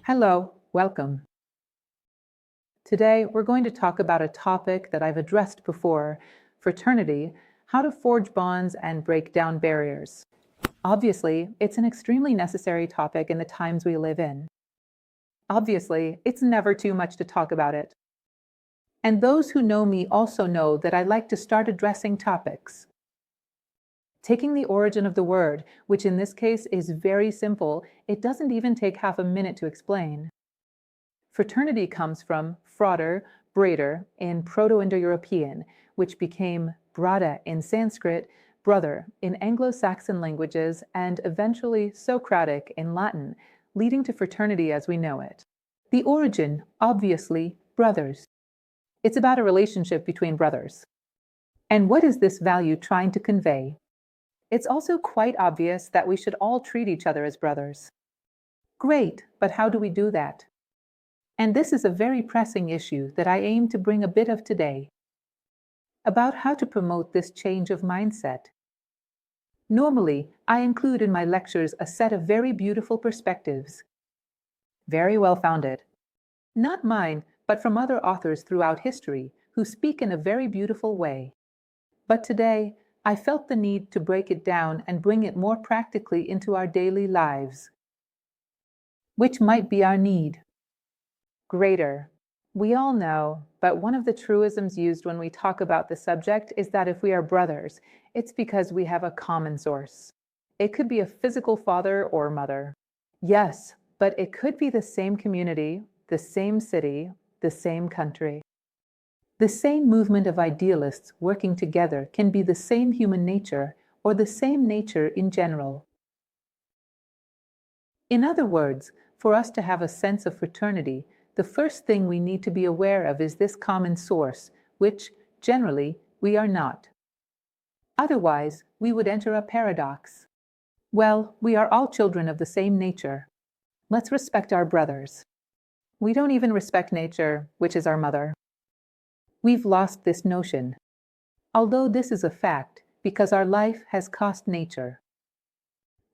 Hello, welcome. Today, we're going to talk about a topic that I've addressed before: fraternity, how to forge bonds and break down barriers. Obviously, it's an extremely necessary topic in the times we live in. Obviously, it's never too much to talk about it. And those who know me also know that I like to start addressing topics. Taking the origin of the word, which in this case is very simple, it doesn't even take half a minute to explain. Fraternity comes from frater, brater in Proto-Indo-European, which became brada in Sanskrit, brother in Anglo-Saxon languages, and eventually Socratic in Latin, leading to fraternity as we know it. The origin, obviously, brothers. It's about a relationship between brothers. And what is this value trying to convey? It's also quite obvious that we should all treat each other as brothers. Great, but how do we do that? And this is a very pressing issue that I aim to bring a bit of today, about how to promote this change of mindset. Normally, I include in my lectures a set of very beautiful perspectives, very well founded. Not mine, but from other authors throughout history who speak in a very beautiful way. But today, I felt the need to break it down and bring it more practically into our daily lives. Which might be our need. Greater. We all know, but one of the truisms used when we talk about the subject is that if we are brothers, it's because we have a common source. It could be a physical father or mother. Yes, but it could be the same community, the same city, the same country. The same movement of idealists working together can be the same human nature or the same nature in general. In other words, for us to have a sense of fraternity, the first thing we need to be aware of is this common source, which, generally, we are not. Otherwise, we would enter a paradox. Well, we are all children of the same nature. Let's respect our brothers. We don't even respect nature, which is our mother. We've lost this notion, although this is a fact because our life has cost nature.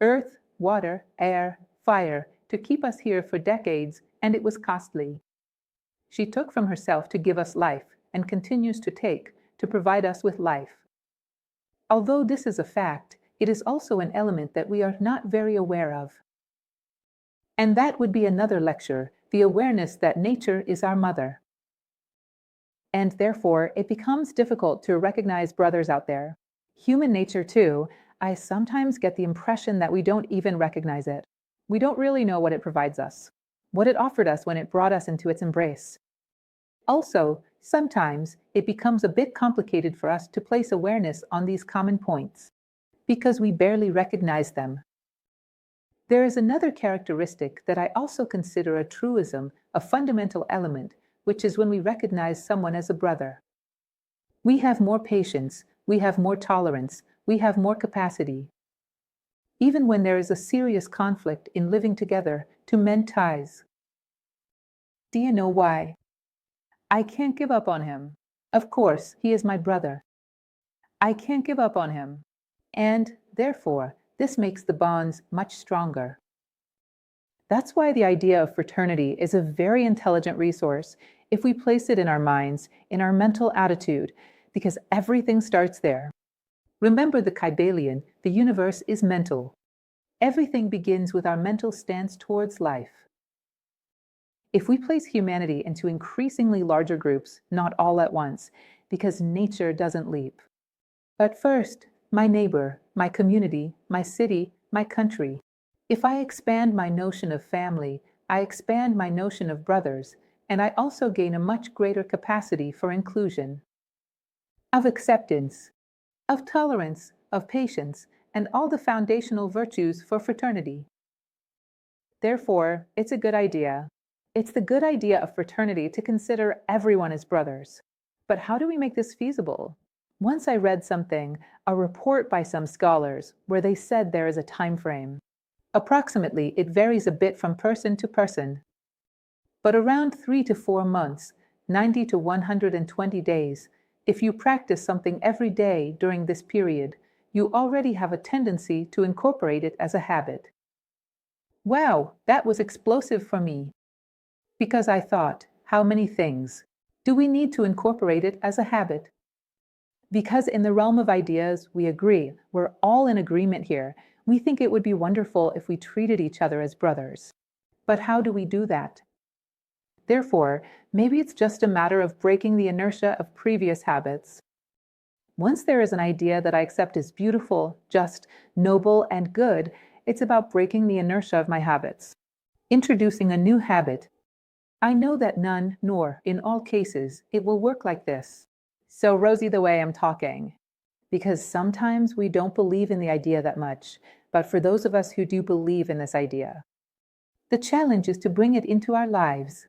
Earth, water, air, fire, to keep us here for decades, and it was costly. She took from herself to give us life, and continues to take, to provide us with life. Although this is a fact, it is also an element that we are not very aware of. And that would be another lecture, the awareness that nature is our mother. And therefore, it becomes difficult to recognize brothers out there. Human nature, too, I sometimes get the impression that we don't even recognize it. We don't really know what it provides us, what it offered us when it brought us into its embrace. Also, sometimes it becomes a bit complicated for us to place awareness on these common points, because we barely recognize them. There is another characteristic that I also consider a truism, a fundamental element, which is when we recognize someone as a brother. We have more patience, we have more tolerance, we have more capacity. Even when there is a serious conflict in living together, to mend ties. Do you know why? I can't give up on him. Of course, he is my brother. I can't give up on him. And, therefore, this makes the bonds much stronger. That's why the idea of fraternity is a very intelligent resource if we place it in our minds, in our mental attitude, because everything starts there. Remember the Kybalion, the universe is mental. Everything begins with our mental stance towards life. If we place humanity into increasingly larger groups, not all at once, because nature doesn't leap. But first, my neighbor, my community, my city, my country. If I expand my notion of family, I expand my notion of brothers, and I also gain a much greater capacity for inclusion, of acceptance, of tolerance, of patience, and all the foundational virtues for fraternity. Therefore, it's a good idea. It's the good idea of fraternity to consider everyone as brothers. But how do we make this feasible? Once I read something, a report by some scholars, where they said there is a time frame. Approximately, it varies a bit from person to person. But around 3 to 4 months, 90 to 120 days, if you practice something every day during this period, you already have a tendency to incorporate it as a habit. Wow, that was explosive for me. Because I thought, how many things? Do we need to incorporate it as a habit? Because in the realm of ideas, we agree. We're all in agreement here. We think it would be wonderful if we treated each other as brothers. But how do we do that? Therefore, maybe it's just a matter of breaking the inertia of previous habits. Once there is an idea that I accept as beautiful, just, noble, and good, it's about breaking the inertia of my habits. Introducing a new habit. I know that none, nor, in all cases, it will work like this. So rosy the way I'm talking. Because sometimes we don't believe in the idea that much, but for those of us who do believe in this idea, the challenge is to bring it into our lives.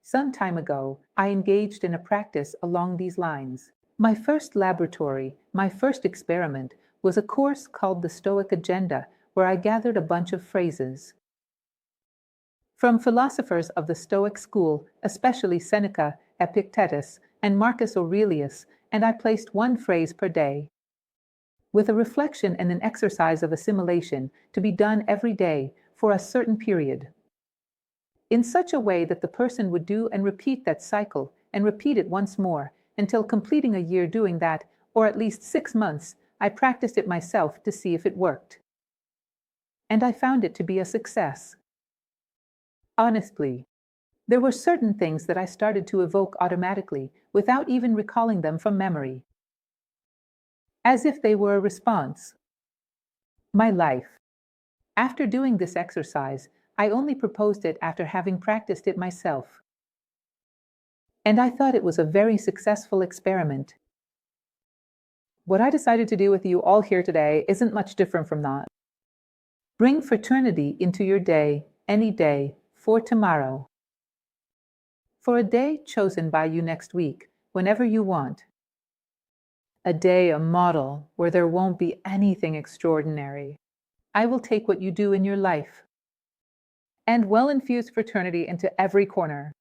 Some time ago, I engaged in a practice along these lines. My first laboratory, my first experiment, was a course called the Stoic Agenda, where I gathered a bunch of phrases from philosophers of the Stoic school, especially Seneca, Epictetus, and Marcus Aurelius, and I placed one phrase per day, with a reflection and an exercise of assimilation to be done every day for a certain period, in such a way that the person would do and repeat that cycle and repeat it once more until completing a year doing that, or at least 6 months. I practiced it myself to see if it worked. And I found it to be a success. Honestly, there were certain things that I started to evoke automatically without even recalling them from memory, as if they were a response. My life. After doing this exercise, I only proposed it after having practiced it myself. And I thought it was a very successful experiment. What I decided to do with you all here today isn't much different from that. Bring fraternity into your day, any day, for tomorrow. For a day chosen by you next week, whenever you want. A day, a model, where there won't be anything extraordinary. I will take what you do in your life and well-infuse fraternity into every corner,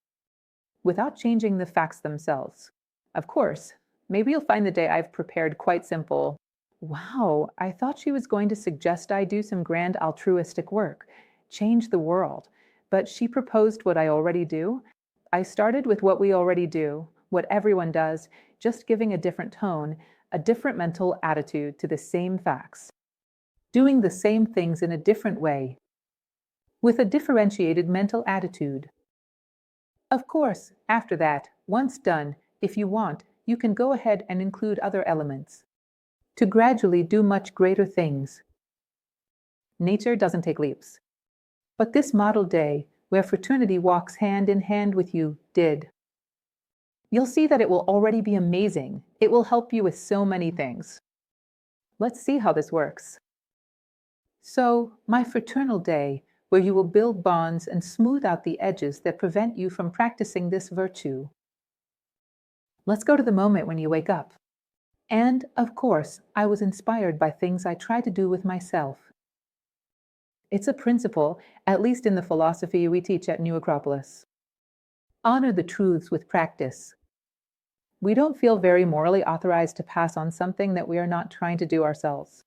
without changing the facts themselves. Of course, maybe you'll find the day I've prepared quite simple. Wow, I thought she was going to suggest I do some grand altruistic work, change the world. But she proposed what I already do. I started with what we already do, what everyone does, just giving a different tone, a different mental attitude to the same facts. Doing the same things in a different way, with a differentiated mental attitude. Of course, after that, once done, if you want, you can go ahead and include other elements to gradually do much greater things. Nature doesn't take leaps. But this model day, where fraternity walks hand in hand with you, did. You'll see that it will already be amazing. It will help you with so many things. Let's see how this works. So, my fraternal day, where you will build bonds and smooth out the edges that prevent you from practicing this virtue. Let's go to the moment when you wake up. And, of course, I was inspired by things I try to do with myself. It's a principle, at least in the philosophy we teach at New Acropolis. Honor the truths with practice. We don't feel very morally authorized to pass on something that we are not trying to do ourselves.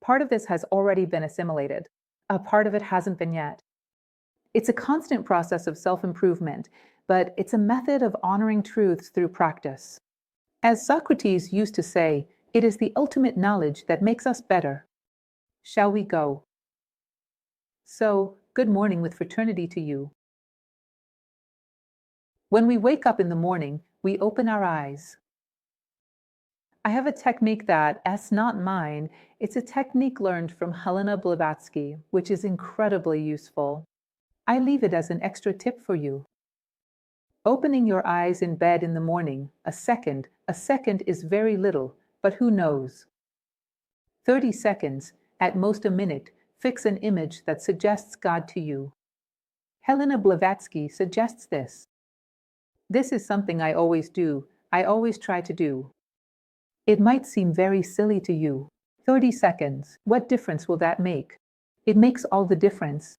Part of this has already been assimilated. A part of it hasn't been yet. It's a constant process of self-improvement, but it's a method of honoring truths through practice. As Socrates used to say, it is the ultimate knowledge that makes us better. Shall we go? So, good morning with fraternity to you. When we wake up in the morning, we open our eyes. I have a technique that's not mine. It's a technique learned from Helena Blavatsky, which is incredibly useful. I leave it as an extra tip for you. Opening your eyes in bed in the morning, a second is very little, but who knows? 30 seconds, at most a minute, fix an image that suggests God to you. Helena Blavatsky suggests this. This is something I always do, I always try to do. It might seem very silly to you. 30 seconds, what difference will that make? It makes all the difference,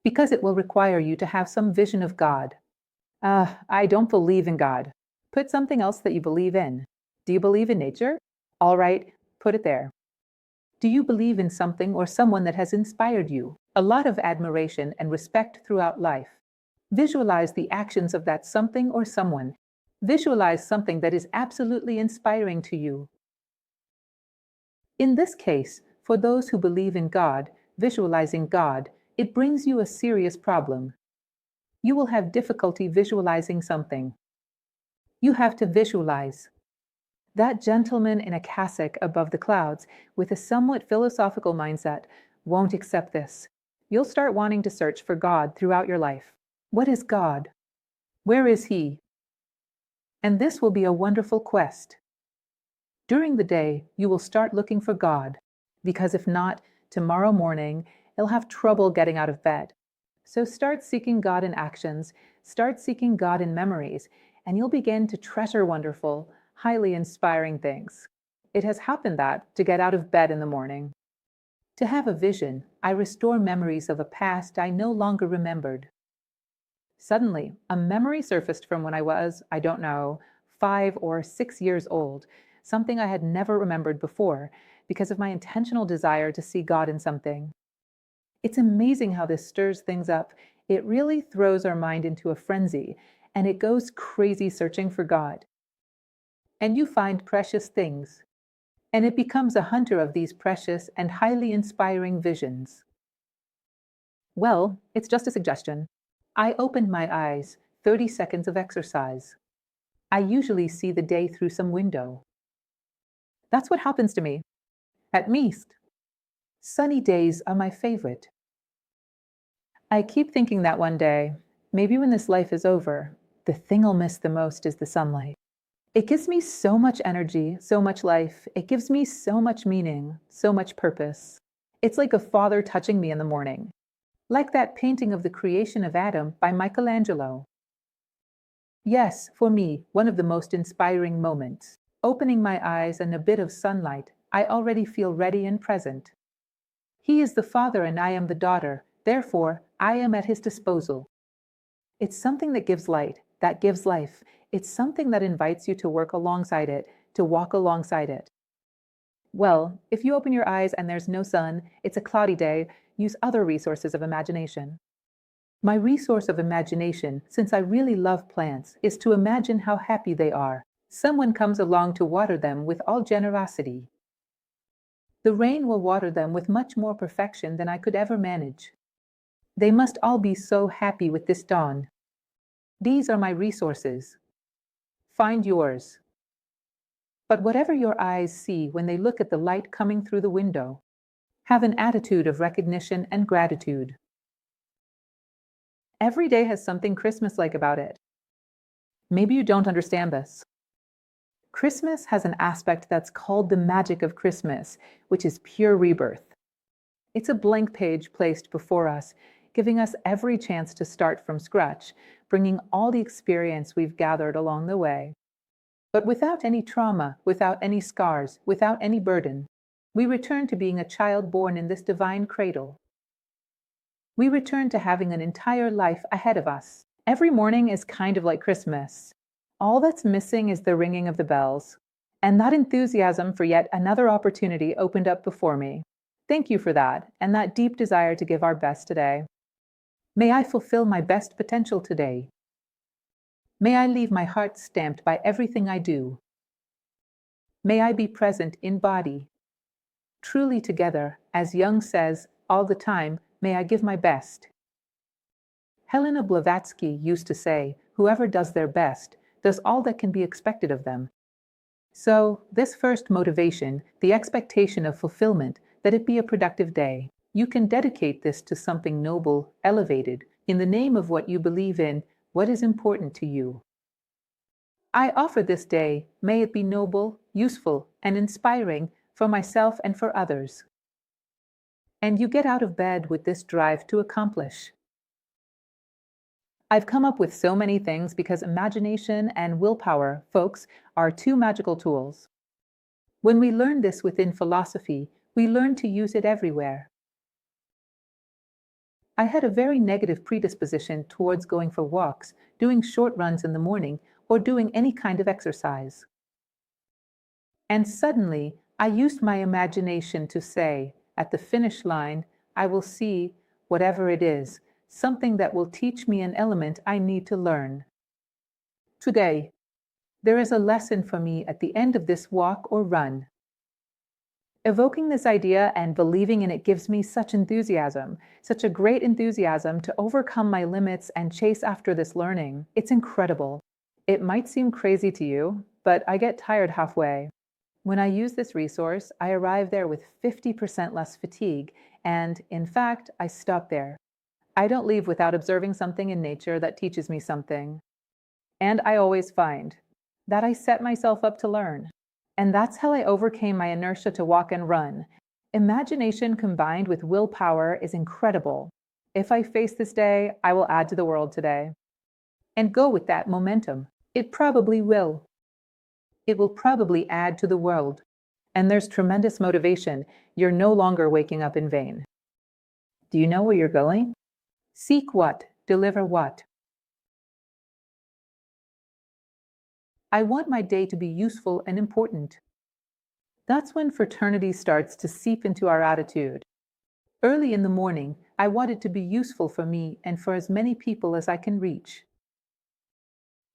because it will require you to have some vision of God. I don't believe in God. Put something else that you believe in. Do you believe in nature? All right, put it there. Do you believe in something or someone that has inspired you? A lot of admiration and respect throughout life. Visualize the actions of that something or someone. Visualize something that is absolutely inspiring to you. In this case, for those who believe in God, visualizing God, it brings you a serious problem. You will have difficulty visualizing something. You have to visualize that gentleman in a cassock above the clouds with a somewhat philosophical mindset won't accept this. You'll start wanting to search for God throughout your life. What is God? Where is He? And this will be a wonderful quest. During the day, you will start looking for God, because if not, tomorrow morning, you'll have trouble getting out of bed. So start seeking God in actions, start seeking God in memories, and you'll begin to treasure wonderful, highly inspiring things. It has happened that, to get out of bed in the morning, to have a vision, I restore memories of a past I no longer remembered. Suddenly, a memory surfaced from when I was, I don't know, 5 or 6 years old, something I had never remembered before, because of my intentional desire to see God in something. It's amazing how this stirs things up. It really throws our mind into a frenzy, and it goes crazy searching for God. And you find precious things, and it becomes a hunter of these precious and highly inspiring visions. Well, it's just a suggestion. I opened my eyes, 30 seconds of exercise. I usually see the day through some window. That's what happens to me. At least, sunny days are my favorite. I keep thinking that one day, maybe when this life is over, the thing I'll miss the most is the sunlight. It gives me so much energy, so much life. It gives me so much meaning, so much purpose. It's like a father touching me in the morning. Like that painting of the creation of Adam by Michelangelo. Yes, for me, one of the most inspiring moments. Opening my eyes and a bit of sunlight, I already feel ready and present. He is the father and I am the daughter, therefore, I am at his disposal. It's something that gives light, that gives life. It's something that invites you to work alongside it, to walk alongside it. Well, if you open your eyes and there's no sun, it's a cloudy day, use other resources of imagination. My resource of imagination, since I really love plants, is to imagine how happy they are. Someone comes along to water them with all generosity. The rain will water them with much more perfection than I could ever manage. They must all be so happy with this dawn. These are my resources. Find yours. But whatever your eyes see when they look at the light coming through the window, have an attitude of recognition and gratitude. Every day has something Christmas-like about it. Maybe you don't understand this. Christmas has an aspect that's called the magic of Christmas, which is pure rebirth. It's a blank page placed before us, giving us every chance to start from scratch, bringing all the experience we've gathered along the way. But without any trauma, without any scars, without any burden, we return to being a child born in this divine cradle. We return to having an entire life ahead of us. Every morning is kind of like Christmas. All that's missing is the ringing of the bells. And that enthusiasm for yet another opportunity opened up before me. Thank you for that, and that deep desire to give our best today. May I fulfill my best potential today. May I leave my heart stamped by everything I do. May I be present in body. Truly together, as Jung says all the time, may I give my best. Helena Blavatsky used to say, whoever does their best does all that can be expected of them. So, this first motivation, the expectation of fulfillment, that it be a productive day, you can dedicate this to something noble, elevated, in the name of what you believe in, what is important to you. I offer this day, may it be noble, useful, and inspiring for myself and for others. And you get out of bed with this drive to accomplish. I've come up with so many things because imagination and willpower, folks, are two magical tools. When we learn this within philosophy, we learn to use it everywhere. I had a very negative predisposition towards going for walks, doing short runs in the morning, or doing any kind of exercise. And suddenly, I used my imagination to say, at the finish line, I will see whatever it is, something that will teach me an element I need to learn. Today, there is a lesson for me at the end of this walk or run. Evoking this idea and believing in it gives me such enthusiasm, such a great enthusiasm to overcome my limits and chase after this learning. It's incredible. It might seem crazy to you, but I get tired halfway. When I use this resource, I arrive there with 50% less fatigue, and in fact, I stop there. I don't leave without observing something in nature that teaches me something. And I always find that I set myself up to learn. And that's how I overcame my inertia to walk and run. Imagination combined with willpower is incredible. If I face this day, I will add to the world today. And go with that momentum. It probably will. It will probably add to the world. And there's tremendous motivation. You're no longer waking up in vain. Do you know where you're going? Seek what? Deliver what? I want my day to be useful and important. That's when fraternity starts to seep into our attitude. Early in the morning, I want it to be useful for me and for as many people as I can reach.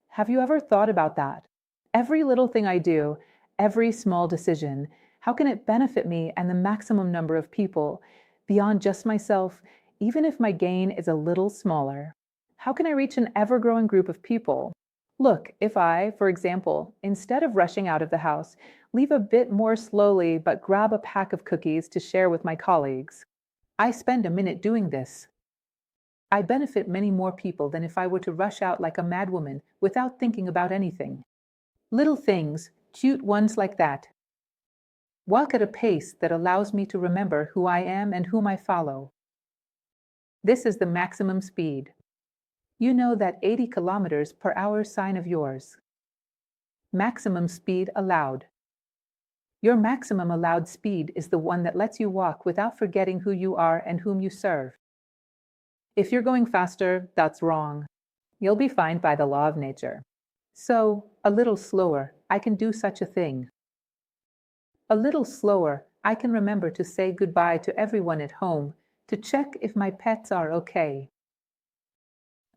Have you ever thought about that? Every little thing I do, every small decision, how can it benefit me and the maximum number of people, beyond just myself, even if my gain is a little smaller? How can I reach an ever-growing group of people? Look, if I, for example, instead of rushing out of the house, leave a bit more slowly but grab a pack of cookies to share with my colleagues, I spend a minute doing this. I benefit many more people than if I were to rush out like a madwoman without thinking about anything. Little things, cute ones like that. Walk at a pace that allows me to remember who I am and whom I follow. This is the maximum speed. You know that 80 kilometers per hour sign of yours. Maximum speed allowed. Your maximum allowed speed is the one that lets you walk without forgetting who you are and whom you serve. If you're going faster, that's wrong. You'll be fined by the law of nature. So, a little slower, I can do such a thing. A little slower, I can remember to say goodbye to everyone at home, to check if my pets are okay.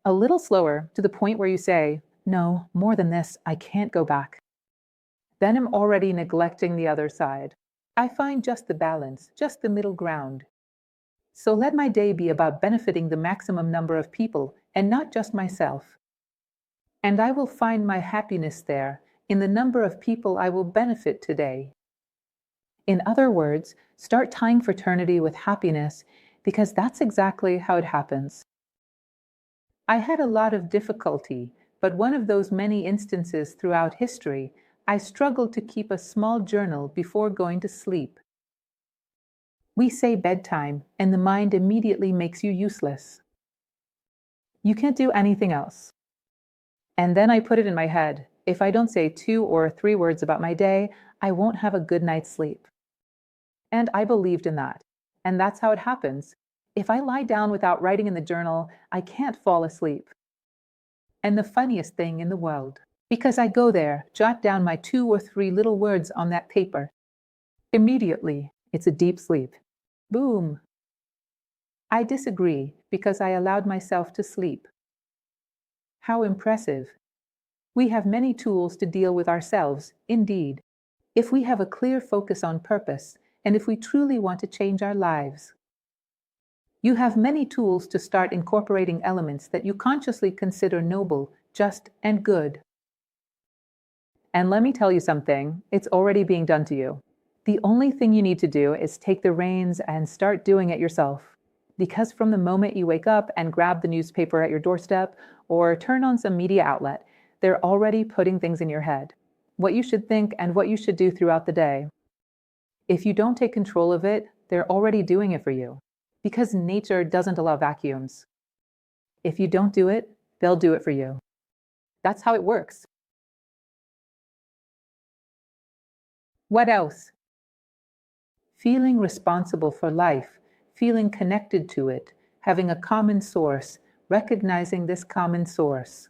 A little slower, to the point where you say, no, more than this, I can't go back. Then I'm already neglecting the other side. I find just the balance, just the middle ground. So let my day be about benefiting the maximum number of people and not just myself. And I will find my happiness there, in the number of people I will benefit today. In other words, start tying fraternity with happiness, because that's exactly how it happens. I had a lot of difficulty, but one of those many instances throughout history, I struggled to keep a small journal before going to sleep. We say bedtime, and the mind immediately makes you useless. You can't do anything else. And then I put it in my head, if I don't say 2 or 3 words about my day, I won't have a good night's sleep. And I believed in that. And that's how it happens. If I lie down without writing in the journal, I can't fall asleep. And the funniest thing in the world, because I go there, jot down my 2 or 3 little words on that paper. Immediately, it's a deep sleep. Boom! I disagree, because I allowed myself to sleep. How impressive! We have many tools to deal with ourselves, indeed, if we have a clear focus on purpose, and if we truly want to change our lives. You have many tools to start incorporating elements that you consciously consider noble, just, and good. And let me tell you something, it's already being done to you. The only thing you need to do is take the reins and start doing it yourself. Because from the moment you wake up and grab the newspaper at your doorstep or turn on some media outlet, they're already putting things in your head. What you should think and what you should do throughout the day. If you don't take control of it, they're already doing it for you. Because nature doesn't allow vacuums. If you don't do it, they'll do it for you. That's how it works. What else? Feeling responsible for life, feeling connected to it, having a common source, recognizing this common source.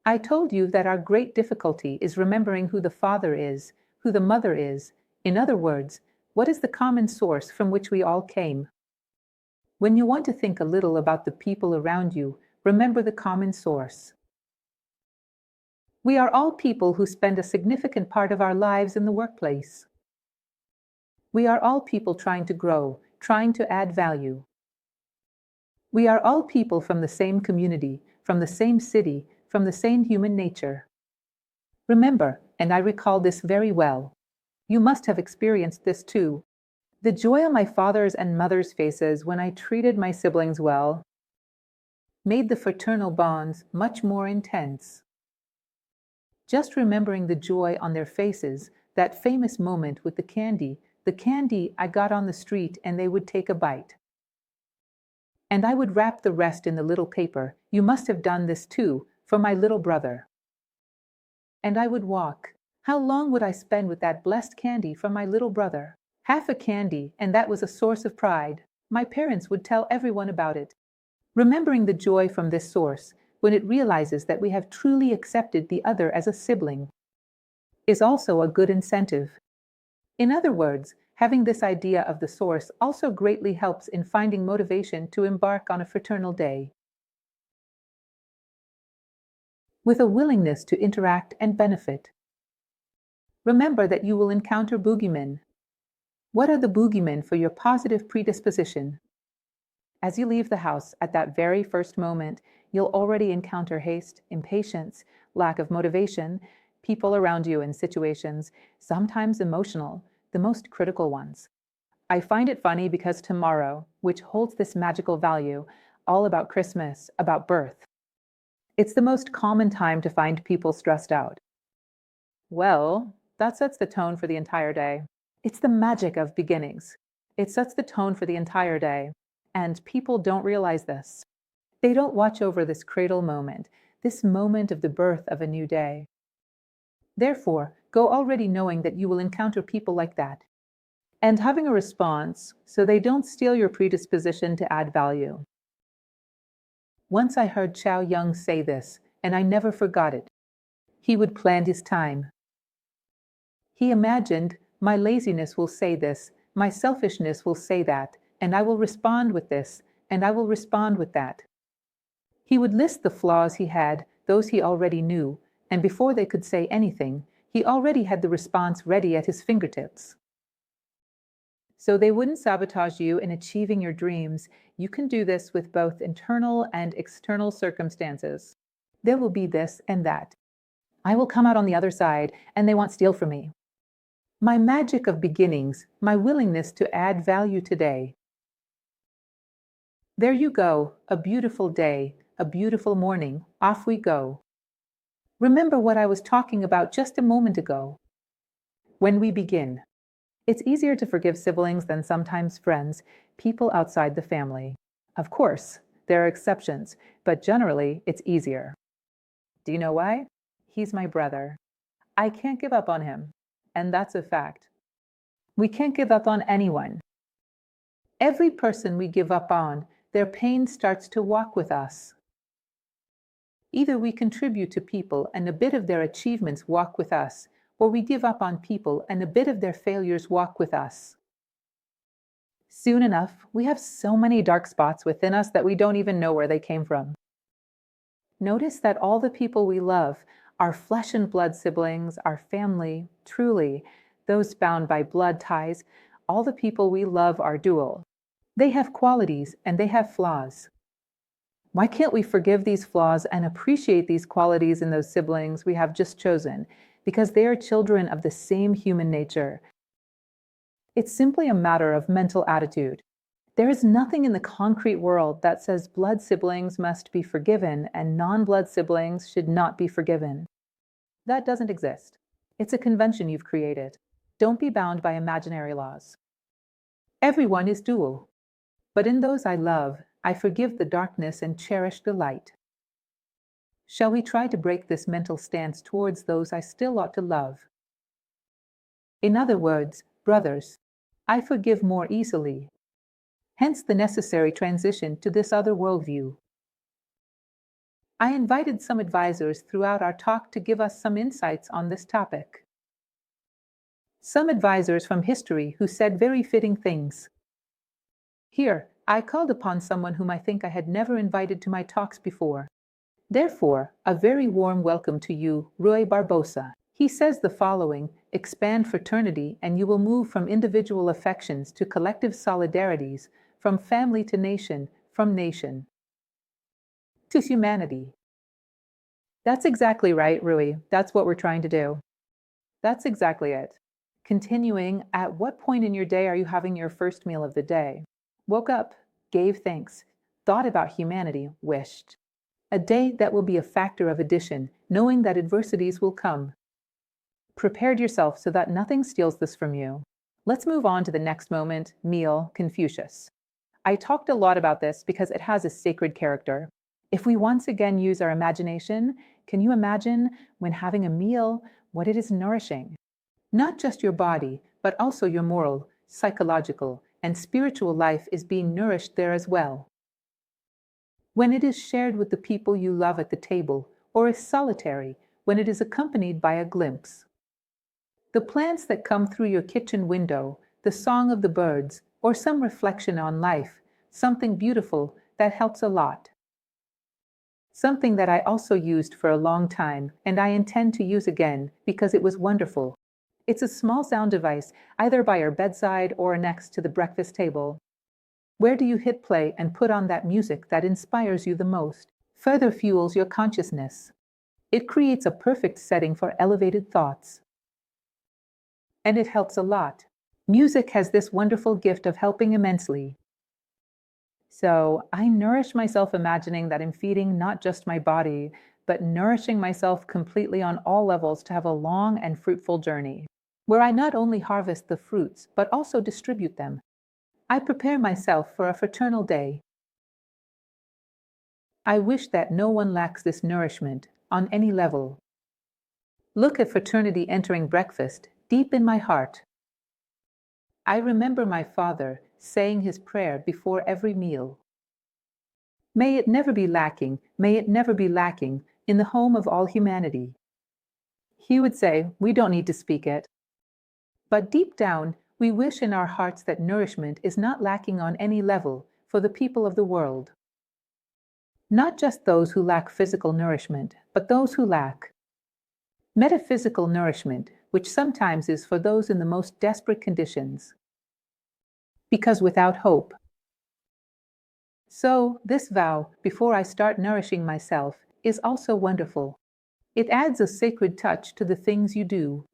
I told you that our great difficulty is remembering who the father is, who the mother is. In other words, what is the common source from which we all came? When you want to think a little about the people around you, remember the common source. We are all people who spend a significant part of our lives in the workplace. We are all people trying to grow, trying to add value. We are all people from the same community, from the same city, from the same human nature. Remember, and I recall this very well, you must have experienced this too, the joy on my father's and mother's faces when I treated my siblings well made the fraternal bonds much more intense. Just remembering the joy on their faces, that famous moment with the candy I got on the street and they would take a bite. And I would wrap the rest in the little paper, you must have done this too, for my little brother. And I would walk. How long would I spend with that blessed candy from my little brother? Half a candy, and that was a source of pride. My parents would tell everyone about it. Remembering the joy from this source, when it realizes that we have truly accepted the other as a sibling, is also a good incentive. In other words, having this idea of the source also greatly helps in finding motivation to embark on a fraternal day, with a willingness to interact and benefit. Remember that you will encounter boogeymen. What are the boogeymen for your positive predisposition? As you leave the house at that very first moment, you'll already encounter haste, impatience, lack of motivation, people around you in situations, sometimes emotional, the most critical ones. I find it funny because tomorrow, which holds this magical value, all about Christmas, about birth, it's the most common time to find people stressed out. Well, that sets the tone for the entire day. It's the magic of beginnings. It sets the tone for the entire day. And people don't realize this. They don't watch over this cradle moment, this moment of the birth of a new day. Therefore, go already knowing that you will encounter people like that, and having a response so they don't steal your predisposition to add value. Once I heard Chow Yun say this, and I never forgot it. He would plan his time. He imagined, my laziness will say this, my selfishness will say that, and I will respond with this, and I will respond with that. He would list the flaws he had, those he already knew, and before they could say anything, he already had the response ready at his fingertips. So they wouldn't sabotage you in achieving your dreams. You can do this with both internal and external circumstances. There will be this and that. I will come out on the other side, and they won't steal from me. My magic of beginnings, my willingness to add value today. There you go, a beautiful day, a beautiful morning, off we go. Remember what I was talking about just a moment ago. When we begin, it's easier to forgive siblings than sometimes friends, people outside the family. Of course, there are exceptions, but generally it's easier. Do you know why? He's my brother. I can't give up on him, and that's a fact. We can't give up on anyone. Every person we give up on, their pain starts to walk with us. Either we contribute to people and a bit of their achievements walk with us, or we give up on people and a bit of their failures walk with us. Soon enough, we have so many dark spots within us that we don't even know where they came from. Notice that all the people we love, our flesh and blood siblings, our family, truly, those bound by blood ties, all the people we love are dual. They have qualities and they have flaws. Why can't we forgive these flaws and appreciate these qualities in those siblings we have just chosen? Because they are children of the same human nature. It's simply a matter of mental attitude. There is nothing in the concrete world that says blood siblings must be forgiven and non-blood siblings should not be forgiven. That doesn't exist. It's a convention you've created. Don't be bound by imaginary laws. Everyone is dual. But in those I love, I forgive the darkness and cherish the light. Shall we try to break this mental stance towards those I still ought to love? In other words, brothers, I forgive more easily. Hence the necessary transition to this other worldview. I invited some advisors throughout our talk to give us some insights on this topic. Some advisors from history who said very fitting things. Here, I called upon someone whom I think I had never invited to my talks before. Therefore, a very warm welcome to you, Rui Barbosa. He says the following: expand fraternity and you will move from individual affections to collective solidarities, from family to nation, from nation to humanity. That's exactly right, Rui. That's what we're trying to do. That's exactly it. Continuing, at what point in your day are you having your first meal of the day? Woke up, gave thanks, thought about humanity, wished. A day that will be a factor of addition, knowing that adversities will come. Prepared yourself so that nothing steals this from you. Let's move on to the next moment, meal, Confucius. I talked a lot about this because it has a sacred character. If we once again use our imagination, can you imagine when having a meal what it is nourishing? Not just your body, but also your moral, psychological, and spiritual life is being nourished there as well. When it is shared with the people you love at the table, or is solitary, when it is accompanied by a glimpse. The plants that come through your kitchen window, the song of the birds, or some reflection on life, something beautiful that helps a lot. Something that I also used for a long time, and I intend to use again because it was wonderful. It's a small sound device, either by your bedside or next to the breakfast table. Where do you hit play and put on that music that inspires you the most, further fuels your consciousness? It creates a perfect setting for elevated thoughts. And it helps a lot. Music has this wonderful gift of helping immensely. So I nourish myself imagining that I'm feeding not just my body, but nourishing myself completely on all levels to have a long and fruitful journey, where I not only harvest the fruits, but also distribute them. I prepare myself for a fraternal day. I wish that no one lacks this nourishment on any level. Look at fraternity entering breakfast deep in my heart. I remember my father saying his prayer before every meal. May it never be lacking, may it never be lacking in the home of all humanity. He would say, we don't need to speak it. But deep down, we wish in our hearts that nourishment is not lacking on any level for the people of the world. Not just those who lack physical nourishment, but those who lack metaphysical nourishment, which sometimes is for those in the most desperate conditions. Because without hope. So, this vow, before I start nourishing myself, is also wonderful. It adds a sacred touch to the things you do.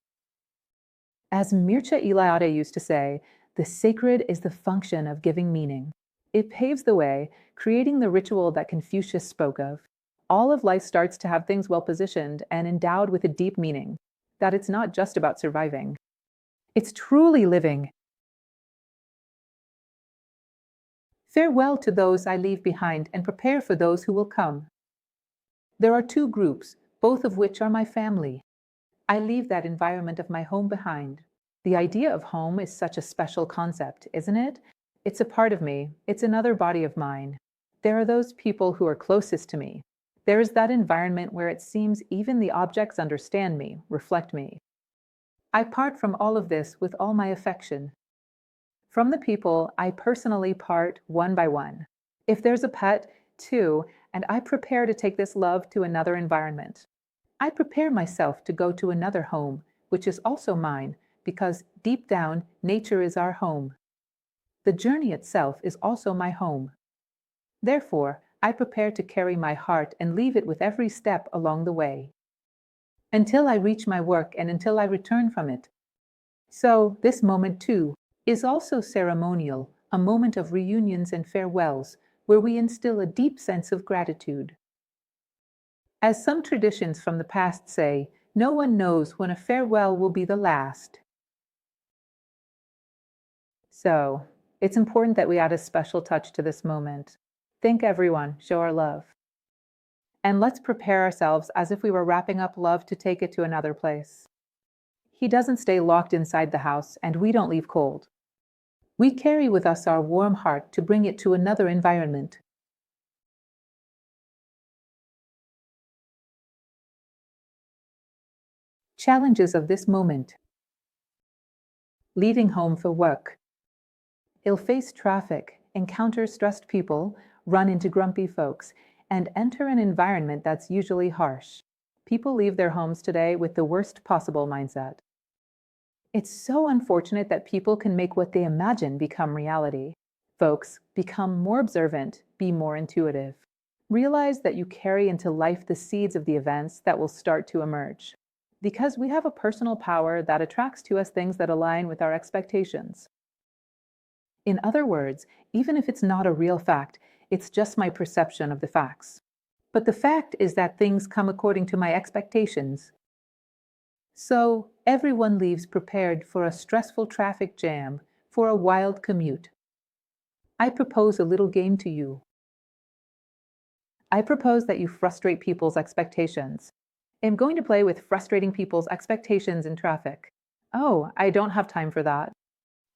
As Mircea Eliade used to say, the sacred is the function of giving meaning. It paves the way, creating the ritual that Confucius spoke of. All of life starts to have things well positioned and endowed with a deep meaning, that it's not just about surviving. It's truly living. Farewell to those I leave behind and prepare for those who will come. There are two groups, both of which are my family. I leave that environment of my home behind. The idea of home is such a special concept, isn't it? It's a part of me. It's another body of mine. There are those people who are closest to me. There is that environment where it seems even the objects understand me, reflect me. I part from all of this with all my affection. From the people, I personally part one by one. If there's a pet, two, and I prepare to take this love to another environment. I prepare myself to go to another home, which is also mine, because deep down, nature is our home. The journey itself is also my home. Therefore, I prepare to carry my heart and leave it with every step along the way, until I reach my work and until I return from it. So, this moment too is also ceremonial, a moment of reunions and farewells, where we instill a deep sense of gratitude. As some traditions from the past say, no one knows when a farewell will be the last. So, it's important that we add a special touch to this moment. Thank everyone, show our love. And let's prepare ourselves as if we were wrapping up love to take it to another place. He doesn't stay locked inside the house, and we don't leave cold. We carry with us our warm heart to bring it to another environment. Challenges of this moment. Leaving home for work. He'll face traffic, encounter stressed people, run into grumpy folks, and enter an environment that's usually harsh. People leave their homes today with the worst possible mindset. It's so unfortunate that people can make what they imagine become reality. Folks, become more observant, be more intuitive. Realize that you carry into life the seeds of the events that will start to emerge. Because we have a personal power that attracts to us things that align with our expectations. In other words, even if it's not a real fact, it's just my perception of the facts. But the fact is that things come according to my expectations. So, everyone leaves prepared for a stressful traffic jam, for a wild commute. I propose a little game to you. I propose that you frustrate people's expectations. I'm going to play with frustrating people's expectations in traffic. Oh, I don't have time for that.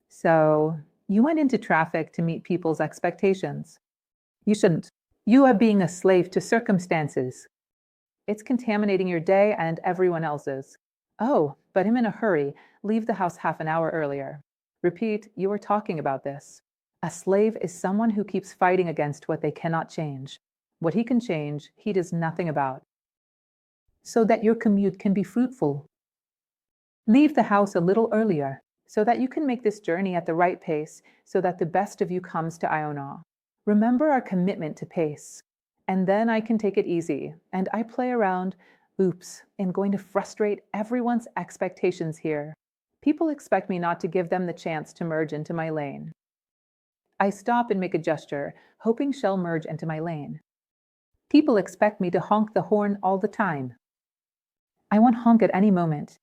So, you went into traffic to meet people's expectations. You shouldn't. You are being a slave to circumstances. It's contaminating your day and everyone else's. Oh, but I'm in a hurry. Leave the house half an hour earlier. Repeat, you were talking about this. A slave is someone who keeps fighting against what they cannot change. What he can change, he does nothing about. So that your commute can be fruitful. Leave the house a little earlier, so that you can make this journey at the right pace, so that the best of you comes to Iona. Remember our commitment to pace. And then I can take it easy, and I play around. Oops, I'm going to frustrate everyone's expectations here. People expect me not to give them the chance to merge into my lane. I stop and make a gesture, hoping she'll merge into my lane. People expect me to honk the horn all the time. I won't honk at any moment.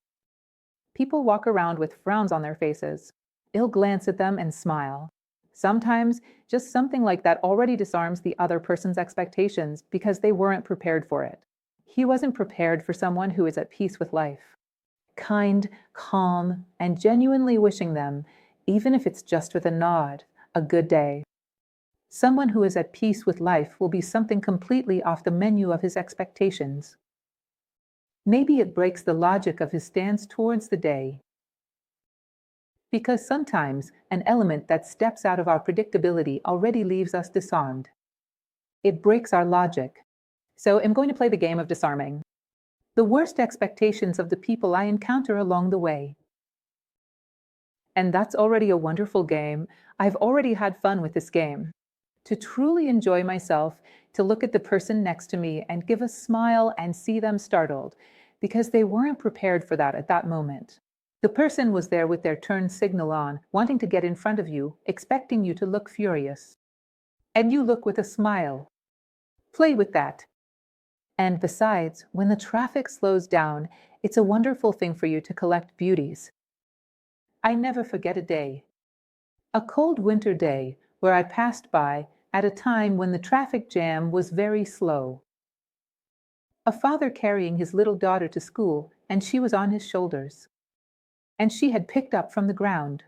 People walk around with frowns on their faces. I'll glance at them and smile. Sometimes, just something like that already disarms the other person's expectations because they weren't prepared for it. He wasn't prepared for someone who is at peace with life. Kind, calm, and genuinely wishing them, even if it's just with a nod, a good day. Someone who is at peace with life will be something completely off the menu of his expectations. Maybe it breaks the logic of his stance towards the day. Because sometimes an element that steps out of our predictability already leaves us disarmed. It breaks our logic. So I'm going to play the game of disarming. The worst expectations of the people I encounter along the way. And that's already a wonderful game. I've already had fun with this game. To truly enjoy myself, to look at the person next to me and give a smile and see them startled, because they weren't prepared for that at that moment. The person was there with their turn signal on, wanting to get in front of you, expecting you to look furious. And you look with a smile. Play with that. And besides, when the traffic slows down, it's a wonderful thing for you to collect beauties. I never forget a day. A cold winter day where I passed by at a time when the traffic jam was very slow. A father carrying his little daughter to school, and she was on his shoulders. And she had picked up from the ground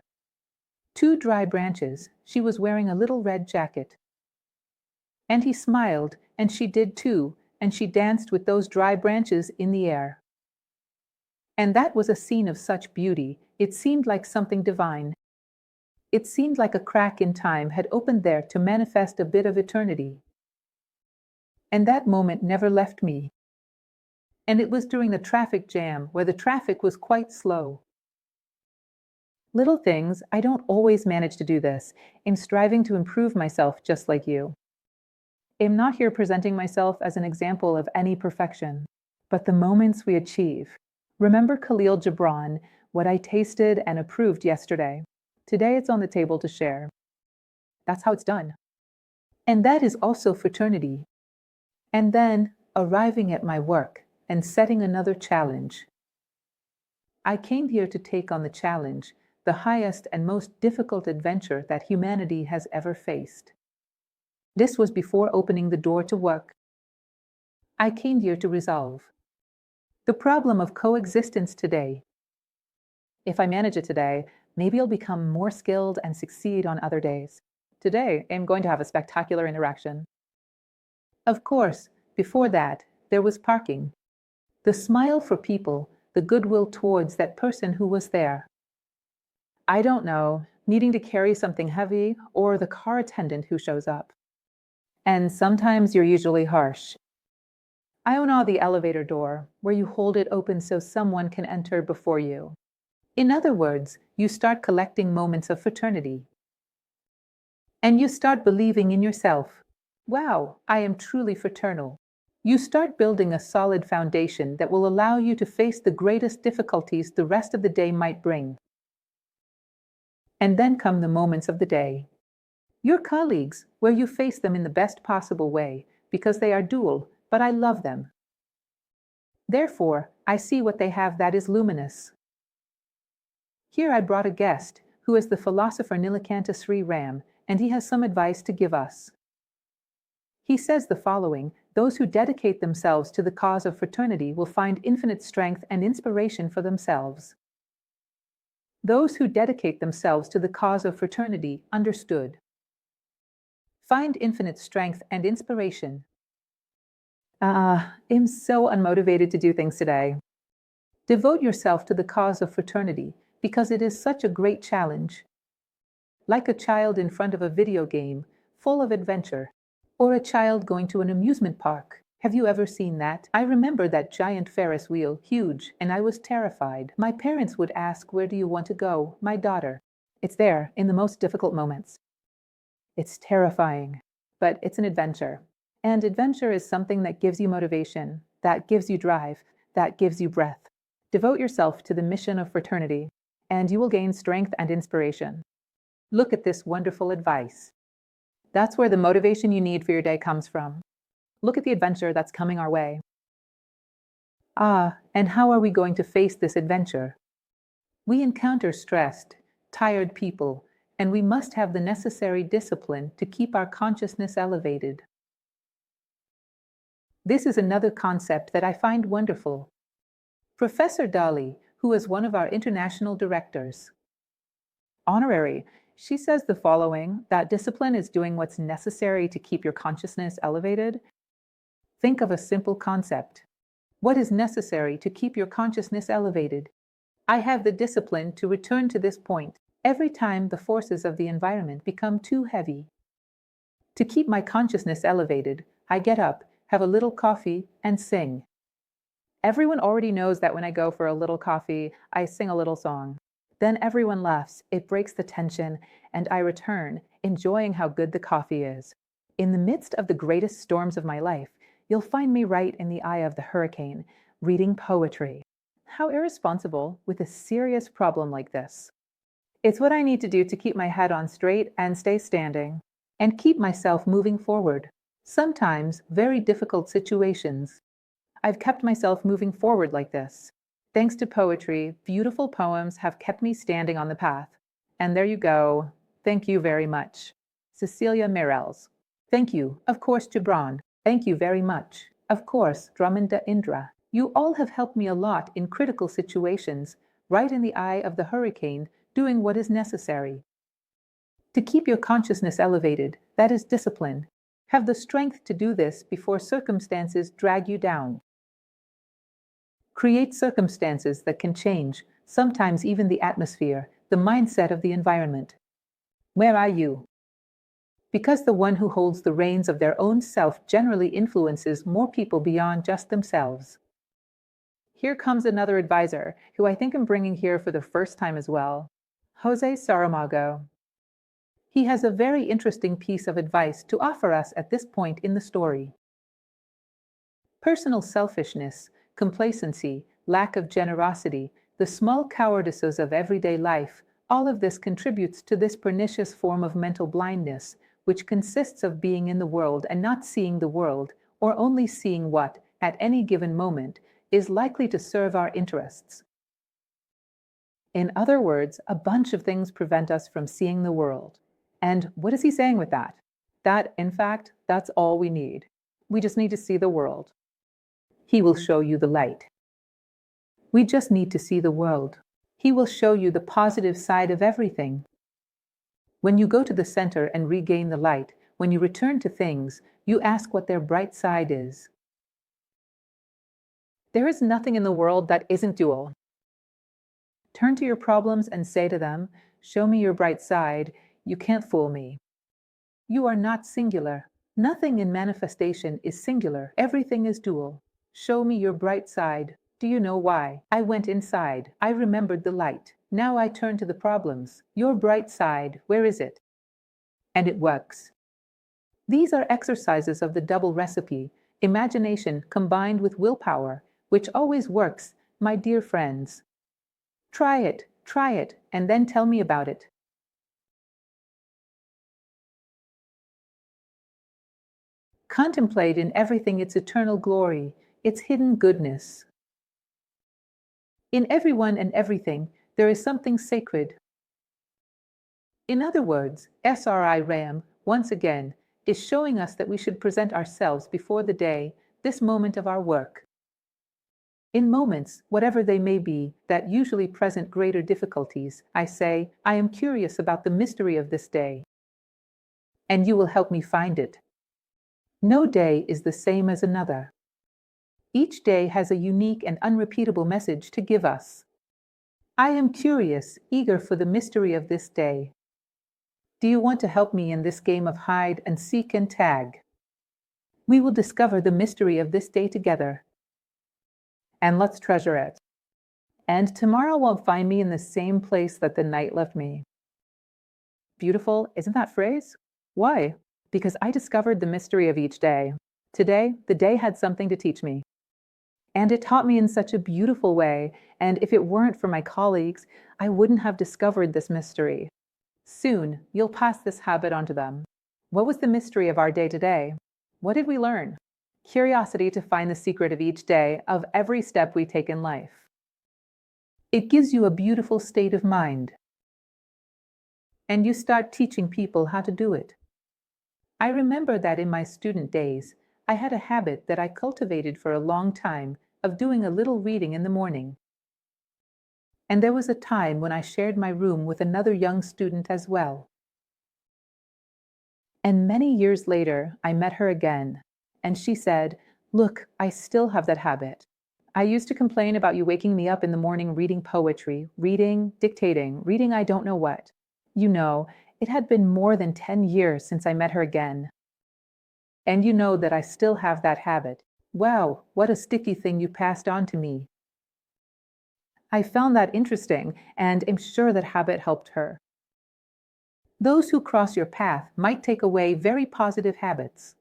2 dry branches. She was wearing a little red jacket. And he smiled, and she did too, and she danced with those dry branches in the air. And that was a scene of such beauty, it seemed like something divine. It seemed like a crack in time had opened there to manifest a bit of eternity. And that moment never left me. And it was during the traffic jam where the traffic was quite slow. Little things, I don't always manage to do this. I'm striving to improve myself just like you. I'm not here presenting myself as an example of any perfection, but the moments we achieve. Remember Khalil Gibran, what I tasted and approved yesterday. Today it's on the table to share. That's how it's done. And that is also fraternity. And then arriving at my work and setting another challenge. I came here to take on the challenge, the highest and most difficult adventure that humanity has ever faced. This was before opening the door to work. I came here to resolve the problem of coexistence today. If I manage it today, maybe I'll become more skilled and succeed on other days. Today, I'm going to have a spectacular interaction. Of course, before that, there was parking. The smile for people, the goodwill towards that person who was there. I don't know, needing to carry something heavy, or the car attendant who shows up. And sometimes you're usually harsh. I own the elevator door, where you hold it open so someone can enter before you. In other words, you start collecting moments of fraternity. And you start believing in yourself. Wow, I am truly fraternal. You start building a solid foundation that will allow you to face the greatest difficulties the rest of the day might bring. And then come the moments of the day. Your colleagues, where you face them in the best possible way, because they are dual, but I love them. Therefore, I see what they have that is luminous. Here I brought a guest, who is the philosopher Nilakanta Sri Ram, and he has some advice to give us. He says the following: those who dedicate themselves to the cause of fraternity will find infinite strength and inspiration for themselves. Those who dedicate themselves to the cause of fraternity, understood, find infinite strength and inspiration. I'm so unmotivated to do things today. Devote yourself to the cause of fraternity because it is such a great challenge. Like a child in front of a video game, full of adventure, or a child going to an amusement park. Have you ever seen that? I remember that giant Ferris wheel, huge, and I was terrified. My parents would ask, "Where do you want to go, my daughter?" It's there, in the most difficult moments. It's terrifying, but it's an adventure. And adventure is something that gives you motivation, that gives you drive, that gives you breath. Devote yourself to the mission of fraternity, and you will gain strength and inspiration. Look at this wonderful advice. That's where the motivation you need for your day comes from. Look at the adventure that's coming our way. And how are we going to face this adventure? We encounter stressed, tired people, and we must have the necessary discipline to keep our consciousness elevated. This is another concept that I find wonderful. Professor Dali, who is one of our international directors, honorary, she says the following, that discipline is doing what's necessary to keep your consciousness elevated. Think of a simple concept. What is necessary to keep your consciousness elevated? I have the discipline to return to this point every time the forces of the environment become too heavy. To keep my consciousness elevated, I get up, have a little coffee, and sing. Everyone already knows that when I go for a little coffee, I sing a little song. Then everyone laughs, it breaks the tension, and I return, enjoying how good the coffee is. In the midst of the greatest storms of my life, you'll find me right in the eye of the hurricane, reading poetry. How irresponsible with a serious problem like this. It's what I need to do to keep my head on straight and stay standing, and keep myself moving forward. Sometimes very difficult situations. I've kept myself moving forward like this. Thanks to poetry, beautiful poems have kept me standing on the path. And there you go. Thank you very much. Cecilia Mirels. Thank you, of course, Gibran. Thank you very much. Of course, Draminda Indra. You all have helped me a lot in critical situations, right in the eye of the hurricane, doing what is necessary. To keep your consciousness elevated, that is discipline. Have the strength to do this before circumstances drag you down. Create circumstances that can change, sometimes even the atmosphere, the mindset of the environment. Where are you? Because the one who holds the reins of their own self generally influences more people beyond just themselves. Here comes another advisor, who I think I'm bringing here for the first time as well, Jose Saramago. He has a very interesting piece of advice to offer us at this point in the story. Personal selfishness, complacency, lack of generosity, the small cowardices of everyday life, all of this contributes to this pernicious form of mental blindness, which consists of being in the world and not seeing the world, or only seeing what, at any given moment, is likely to serve our interests. In other words, a bunch of things prevent us from seeing the world. And what is he saying with that? That, in fact, that's all we need. We just need to see the world. He will show you the light. We just need to see the world. He will show you the positive side of everything. When you go to the center and regain the light, when you return to things, you ask what their bright side is. There is nothing in the world that isn't dual. Turn to your problems and say to them, Show me your bright side. You can't fool me. You are not singular. Nothing in manifestation is singular. Everything is dual. Show me your bright side. Do you know why? I went inside. I remembered the light. Now I turn to the problems. Your bright side, where is it? And it works. These are exercises of the double recipe, imagination combined with willpower, which always works, my dear friends. Try it, and then tell me about it. Contemplate in everything its eternal glory, its hidden goodness. In everyone and everything, there is something sacred. In other words, SRI RAM, once again, is showing us that we should present ourselves before the day, this moment of our work. In moments, whatever they may be, that usually present greater difficulties, I say, I am curious about the mystery of this day. And you will help me find it. No day is the same as another. Each day has a unique and unrepeatable message to give us. I am curious, eager for the mystery of this day. Do you want to help me in this game of hide and seek and tag? We will discover the mystery of this day together. And let's treasure it. And tomorrow won't find me in the same place that the night left me. Beautiful, isn't that phrase? Why? Because I discovered the mystery of each day. Today, the day had something to teach me. And it taught me in such a beautiful way, and if it weren't for my colleagues, I wouldn't have discovered this mystery. Soon, you'll pass this habit on to them. What was the mystery of our day today? What did we learn? Curiosity to find the secret of each day, of every step we take in life. It gives you a beautiful state of mind. And you start teaching people how to do it. I remember that in my student days, I had a habit that I cultivated for a long time of doing a little reading in the morning. And there was a time when I shared my room with another young student as well. And many years later, I met her again, and she said, "Look, I still have that habit. I used to complain about you waking me up in the morning reading poetry, reading, dictating, reading I don't know what. You know, it had been more than 10 years since I met her again. And you know that I still have that habit. Wow, what a sticky thing you passed on to me." I found that interesting, and am sure that habit helped her. Those who cross your path might take away very positive habits.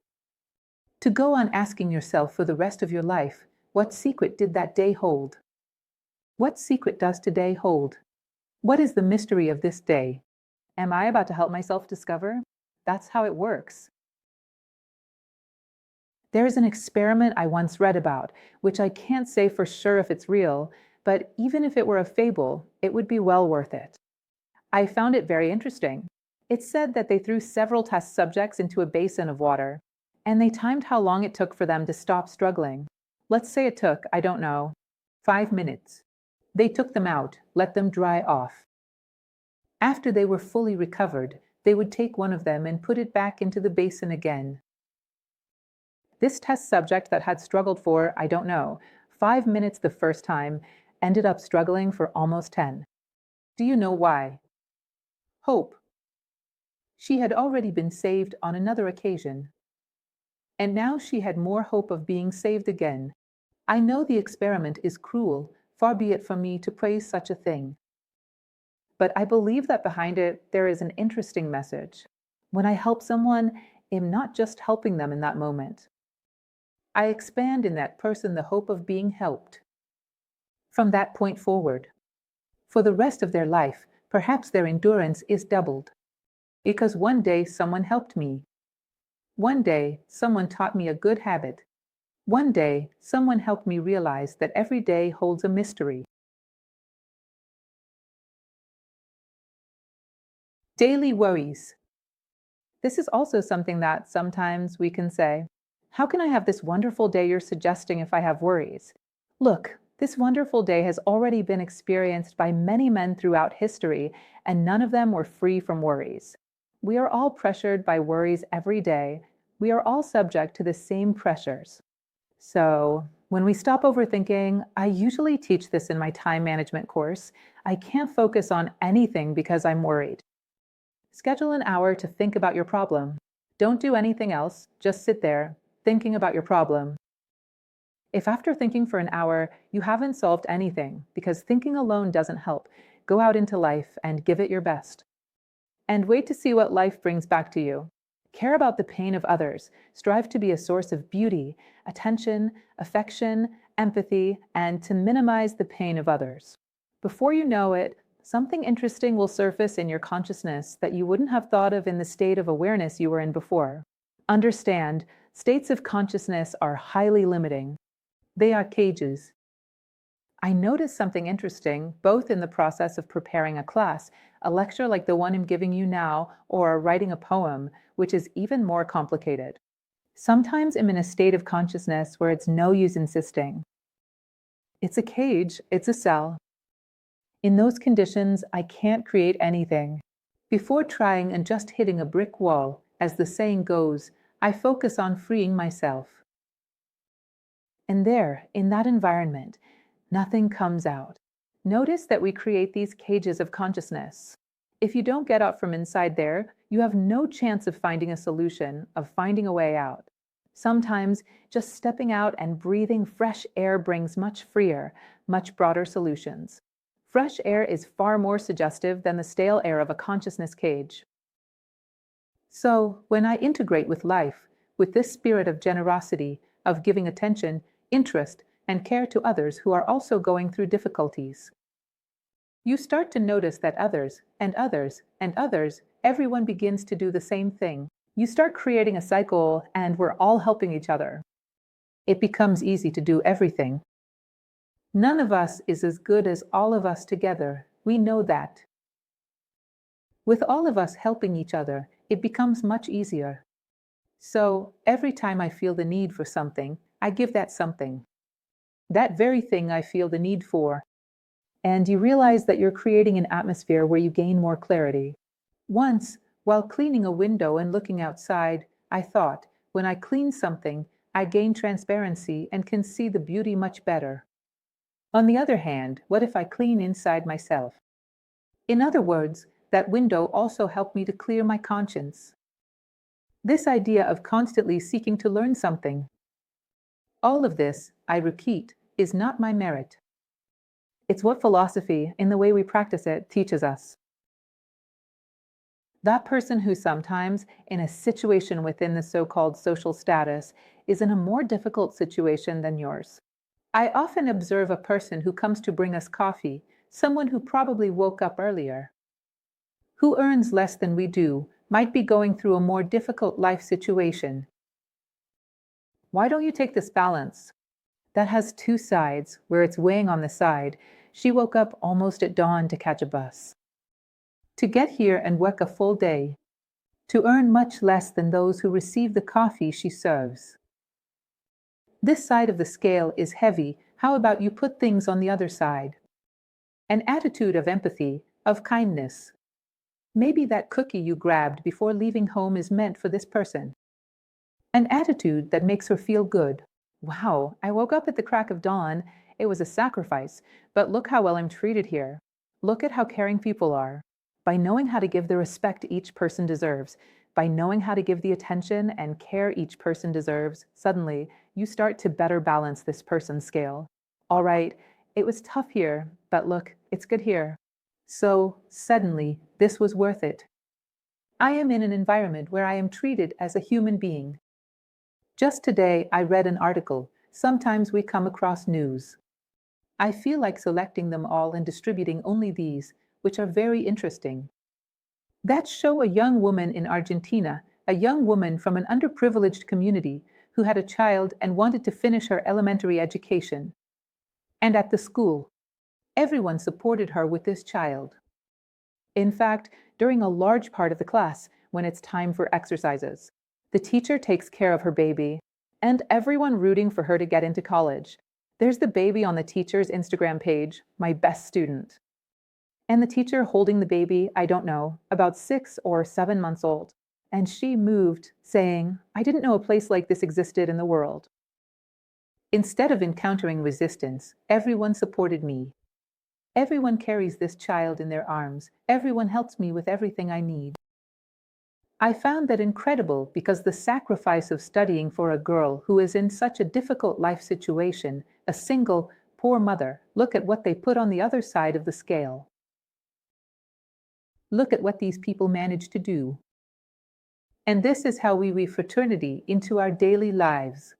To go on asking yourself for the rest of your life, what secret did that day hold? What secret does today hold? What is the mystery of this day? Am I about to help myself discover? That's how it works. There is an experiment I once read about, which I can't say for sure if it's real, but even if it were a fable, it would be well worth it. I found it very interesting. It said that they threw several test subjects into a basin of water, and they timed how long it took for them to stop struggling. Let's say it took, I don't know, 5 minutes. They took them out, let them dry off. After they were fully recovered, they would take one of them and put it back into the basin again. This test subject that had struggled for, I don't know, 5 minutes the first time, ended up struggling for almost 10. Do you know why? Hope. She had already been saved on another occasion. And now she had more hope of being saved again. I know the experiment is cruel, far be it from me to praise such a thing. But I believe that behind it, there is an interesting message. When I help someone, I'm not just helping them in that moment. I expand in that person the hope of being helped. From that point forward, for the rest of their life, perhaps their endurance is doubled. Because one day someone helped me. One day someone taught me a good habit. One day someone helped me realize that every day holds a mystery. Daily worries. This is also something that sometimes we can say, how can I have this wonderful day you're suggesting if I have worries? Look, this wonderful day has already been experienced by many men throughout history, and none of them were free from worries. We are all pressured by worries every day. We are all subject to the same pressures. So, when we stop overthinking, I usually teach this in my time management course. I can't focus on anything because I'm worried. Schedule an hour to think about your problem. Don't do anything else, just sit there, thinking about your problem. If after thinking for an hour you haven't solved anything, because thinking alone doesn't help, go out into life and give it your best. And wait to see what life brings back to you. Care about the pain of others. Strive to be a source of beauty, attention, affection, empathy, and to minimize the pain of others. Before you know it, something interesting will surface in your consciousness that you wouldn't have thought of in the state of awareness you were in before. Understand, states of consciousness are highly limiting. They are cages. I noticed something interesting, both in the process of preparing a class, a lecture like the one I'm giving you now, or writing a poem, which is even more complicated. Sometimes I'm in a state of consciousness where it's no use insisting. It's a cage, it's a cell. In those conditions, I can't create anything. Before trying and just hitting a brick wall, as the saying goes, I focus on freeing myself. And there, in that environment, nothing comes out. Notice that we create these cages of consciousness. If you don't get out from inside there, you have no chance of finding a solution, of finding a way out. Sometimes just stepping out and breathing fresh air brings much freer, much broader solutions. Fresh air is far more suggestive than the stale air of a consciousness cage. So, when I integrate with life, with this spirit of generosity, of giving attention, interest, and care to others who are also going through difficulties, you start to notice that others, and others, and others, everyone begins to do the same thing. You start creating a cycle, and we're all helping each other. It becomes easy to do everything. None of us is as good as all of us together. We know that. With all of us helping each other, it becomes much easier. So, every time I feel the need for something, I give that something. That very thing I feel the need for. And you realize that you're creating an atmosphere where you gain more clarity. Once, while cleaning a window and looking outside, I thought, when I clean something, I gain transparency and can see the beauty much better. On the other hand, what if I clean inside myself? In other words, that window also helped me to clear my conscience. This idea of constantly seeking to learn something. All of this, I repeat, is not my merit. It's what philosophy, in the way we practice it, teaches us. That person who sometimes, in a situation within the so-called social status, is in a more difficult situation than yours. I often observe a person who comes to bring us coffee, someone who probably woke up earlier, who earns less than we do, might be going through a more difficult life situation. Why don't you take this balance? That has two sides, where it's weighing on the side. She woke up almost at dawn to catch a bus. To get here and work a full day. To earn much less than those who receive the coffee she serves. This side of the scale is heavy. How about you put things on the other side? An attitude of empathy, of kindness. Maybe that cookie you grabbed before leaving home is meant for this person. An attitude that makes her feel good. Wow, I woke up at the crack of dawn. It was a sacrifice, but look how well I'm treated here. Look at how caring people are. By knowing how to give the respect each person deserves, by knowing how to give the attention and care each person deserves, suddenly you start to better balance this person's scale. All right, it was tough here, but look, it's good here. So, suddenly, this was worth it. I am in an environment where I am treated as a human being. Just today, I read an article. Sometimes we come across news. I feel like selecting them all and distributing only these, which are very interesting. That show a young woman in Argentina, a young woman from an underprivileged community who had a child and wanted to finish her elementary education. And at the school, everyone supported her with this child. In fact, during a large part of the class, when it's time for exercises, the teacher takes care of her baby, and everyone rooting for her to get into college. There's the baby on the teacher's Instagram page, my best student. And the teacher holding the baby, I don't know, about 6 or 7 months old. And she moved, saying, I didn't know a place like this existed in the world. Instead of encountering resistance, everyone supported me. Everyone carries this child in their arms. Everyone helps me with everything I need. I found that incredible because the sacrifice of studying for a girl who is in such a difficult life situation, a single, poor mother, look at what they put on the other side of the scale. Look at what these people manage to do. And this is how we weave fraternity into our daily lives.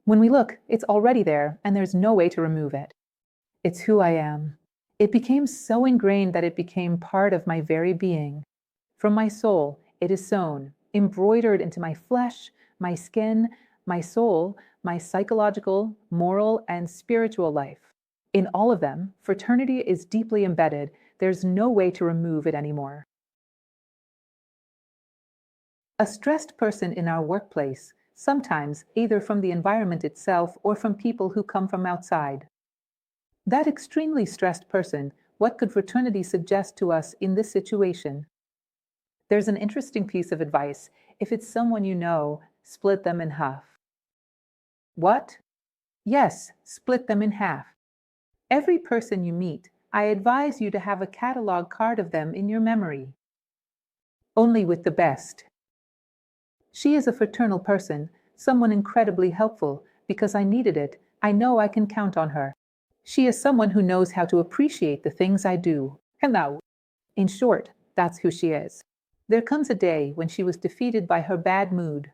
When we look, it's already there, and there's no way to remove it. It's who I am. It became so ingrained that it became part of my very being. From my soul, it is sewn, embroidered into my flesh, my skin, my soul, my psychological, moral, and spiritual life. In all of them, fraternity is deeply embedded. There's no way to remove it anymore. A stressed person in our workplace, sometimes either from the environment itself or from people who come from outside. That extremely stressed person, what could fraternity suggest to us in this situation? There's an interesting piece of advice. If it's someone you know, split them in half. What? Yes, split them in half. Every person you meet, I advise you to have a catalog card of them in your memory. Only with the best. She is a fraternal person, someone incredibly helpful, because I needed it. I know I can count on her. She is someone who knows how to appreciate the things I do. Hello. In short, that's who she is. There comes a day when she was defeated by her bad mood.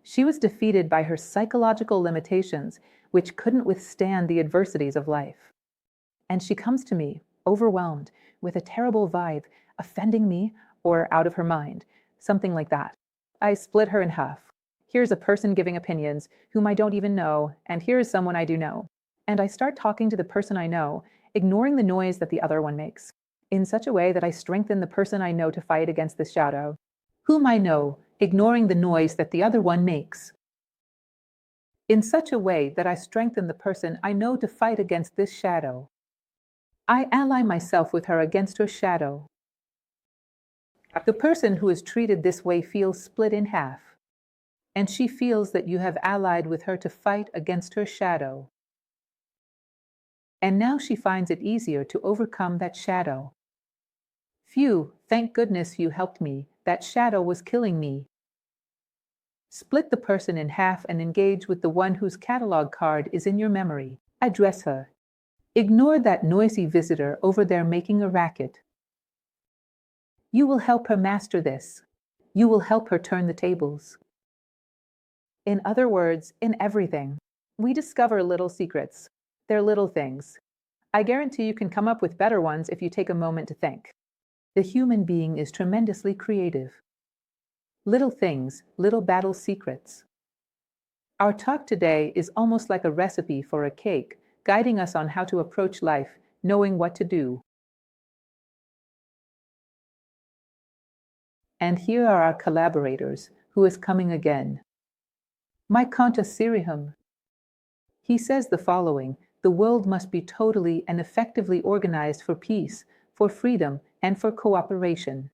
She was defeated by her psychological limitations, which couldn't withstand the adversities of life. And she comes to me, overwhelmed, with a terrible vibe, offending me or out of her mind, something like that. I split her in half. Here's a person giving opinions whom I don't even know, and here's someone I do know. And I start talking to the person I know, ignoring the noise that the other one makes, in such a way that I strengthen the person I know to fight against this shadow, whom I know, ignoring the noise that the other one makes. In such a way that I strengthen the person I know to fight against this shadow. I ally myself with her against her shadow. The person who is treated this way feels split in half, and she feels that you have allied with her to fight against her shadow. And now she finds it easier to overcome that shadow. Phew, thank goodness you helped me. That shadow was killing me. Split the person in half and engage with the one whose catalog card is in your memory. Address her. Ignore that noisy visitor over there making a racket. You will help her master this. You will help her turn the tables. In other words, in everything, we discover little secrets. They're little things. I guarantee you can come up with better ones if you take a moment to think. The human being is tremendously creative. Little things, little battle secrets. Our talk today is almost like a recipe for a cake, guiding us on how to approach life, knowing what to do. And here are our collaborators, who is coming again. My Kanta Siriham. He says the following: the world must be totally and effectively organized for peace, for freedom, and for cooperation.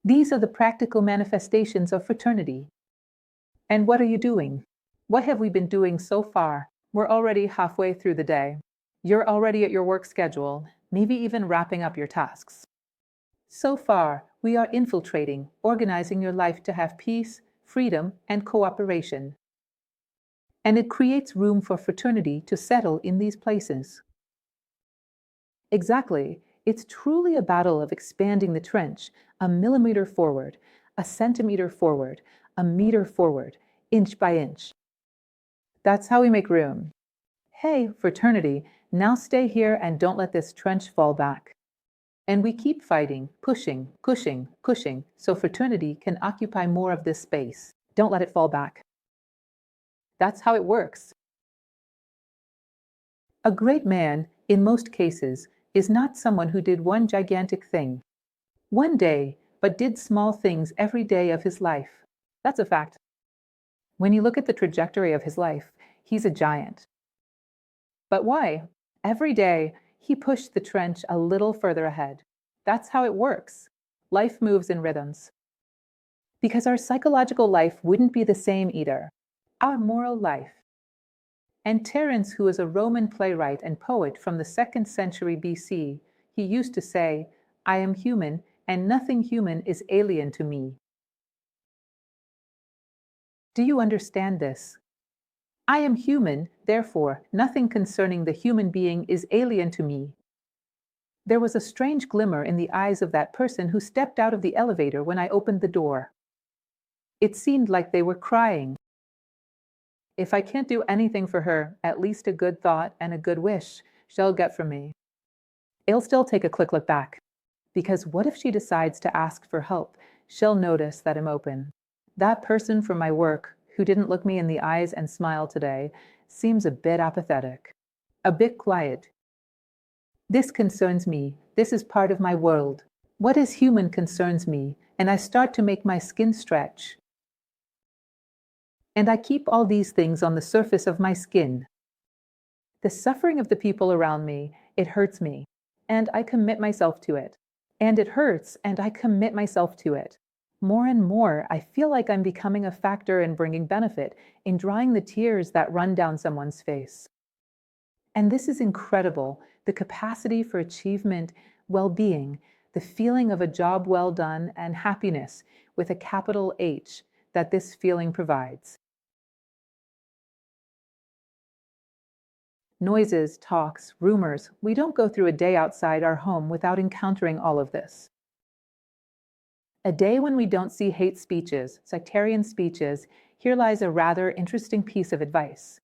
These are the practical manifestations of fraternity. And what are you doing? What have we been doing so far? We're already halfway through the day. You're already at your work schedule, maybe even wrapping up your tasks. So far, we are infiltrating, organizing your life to have peace, freedom, and cooperation. And it creates room for fraternity to settle in these places. Exactly. It's truly a battle of expanding the trench, a millimeter forward, a centimeter forward, a meter forward, inch by inch. That's how we make room. Hey, fraternity, now stay here and don't let this trench fall back. And we keep fighting, pushing, pushing, pushing, so fraternity can occupy more of this space. Don't let it fall back. That's how it works. A great man, in most cases, is not someone who did one gigantic thing one day, but did small things every day of his life. That's a fact. When you look at the trajectory of his life, he's a giant. But why? Every day, he pushed the trench a little further ahead. That's how it works. Life moves in rhythms. Because our psychological life wouldn't be the same either. Our moral life. And Terence, who was a Roman playwright and poet from the 2nd century BC, he used to say, "I am human, and nothing human is alien to me." Do you understand this? I am human, therefore, nothing concerning the human being is alien to me. There was a strange glimmer in the eyes of that person who stepped out of the elevator when I opened the door. It seemed like they were crying. If I can't do anything for her, at least a good thought and a good wish she'll get from me. It'll still take a quick look back, because what if she decides to ask for help? She'll notice that I'm open. That person from my work who didn't look me in the eyes and smile today seems a bit apathetic, a bit quiet. This concerns me. This is part of my world. What is human concerns me, and I start to make my skin stretch. And I keep all these things on the surface of my skin. The suffering of the people around me, it hurts me, and I commit myself to it. And it hurts, and I commit myself to it. More and more, I feel like I'm becoming a factor in bringing benefit, in drying the tears that run down someone's face. And this is incredible, the capacity for achievement, well-being, the feeling of a job well done, and happiness, with a capital H, that this feeling provides. Noises, talks, rumors, we don't go through a day outside our home without encountering all of this. A day when we don't see hate speeches, sectarian speeches, here lies a rather interesting piece of advice.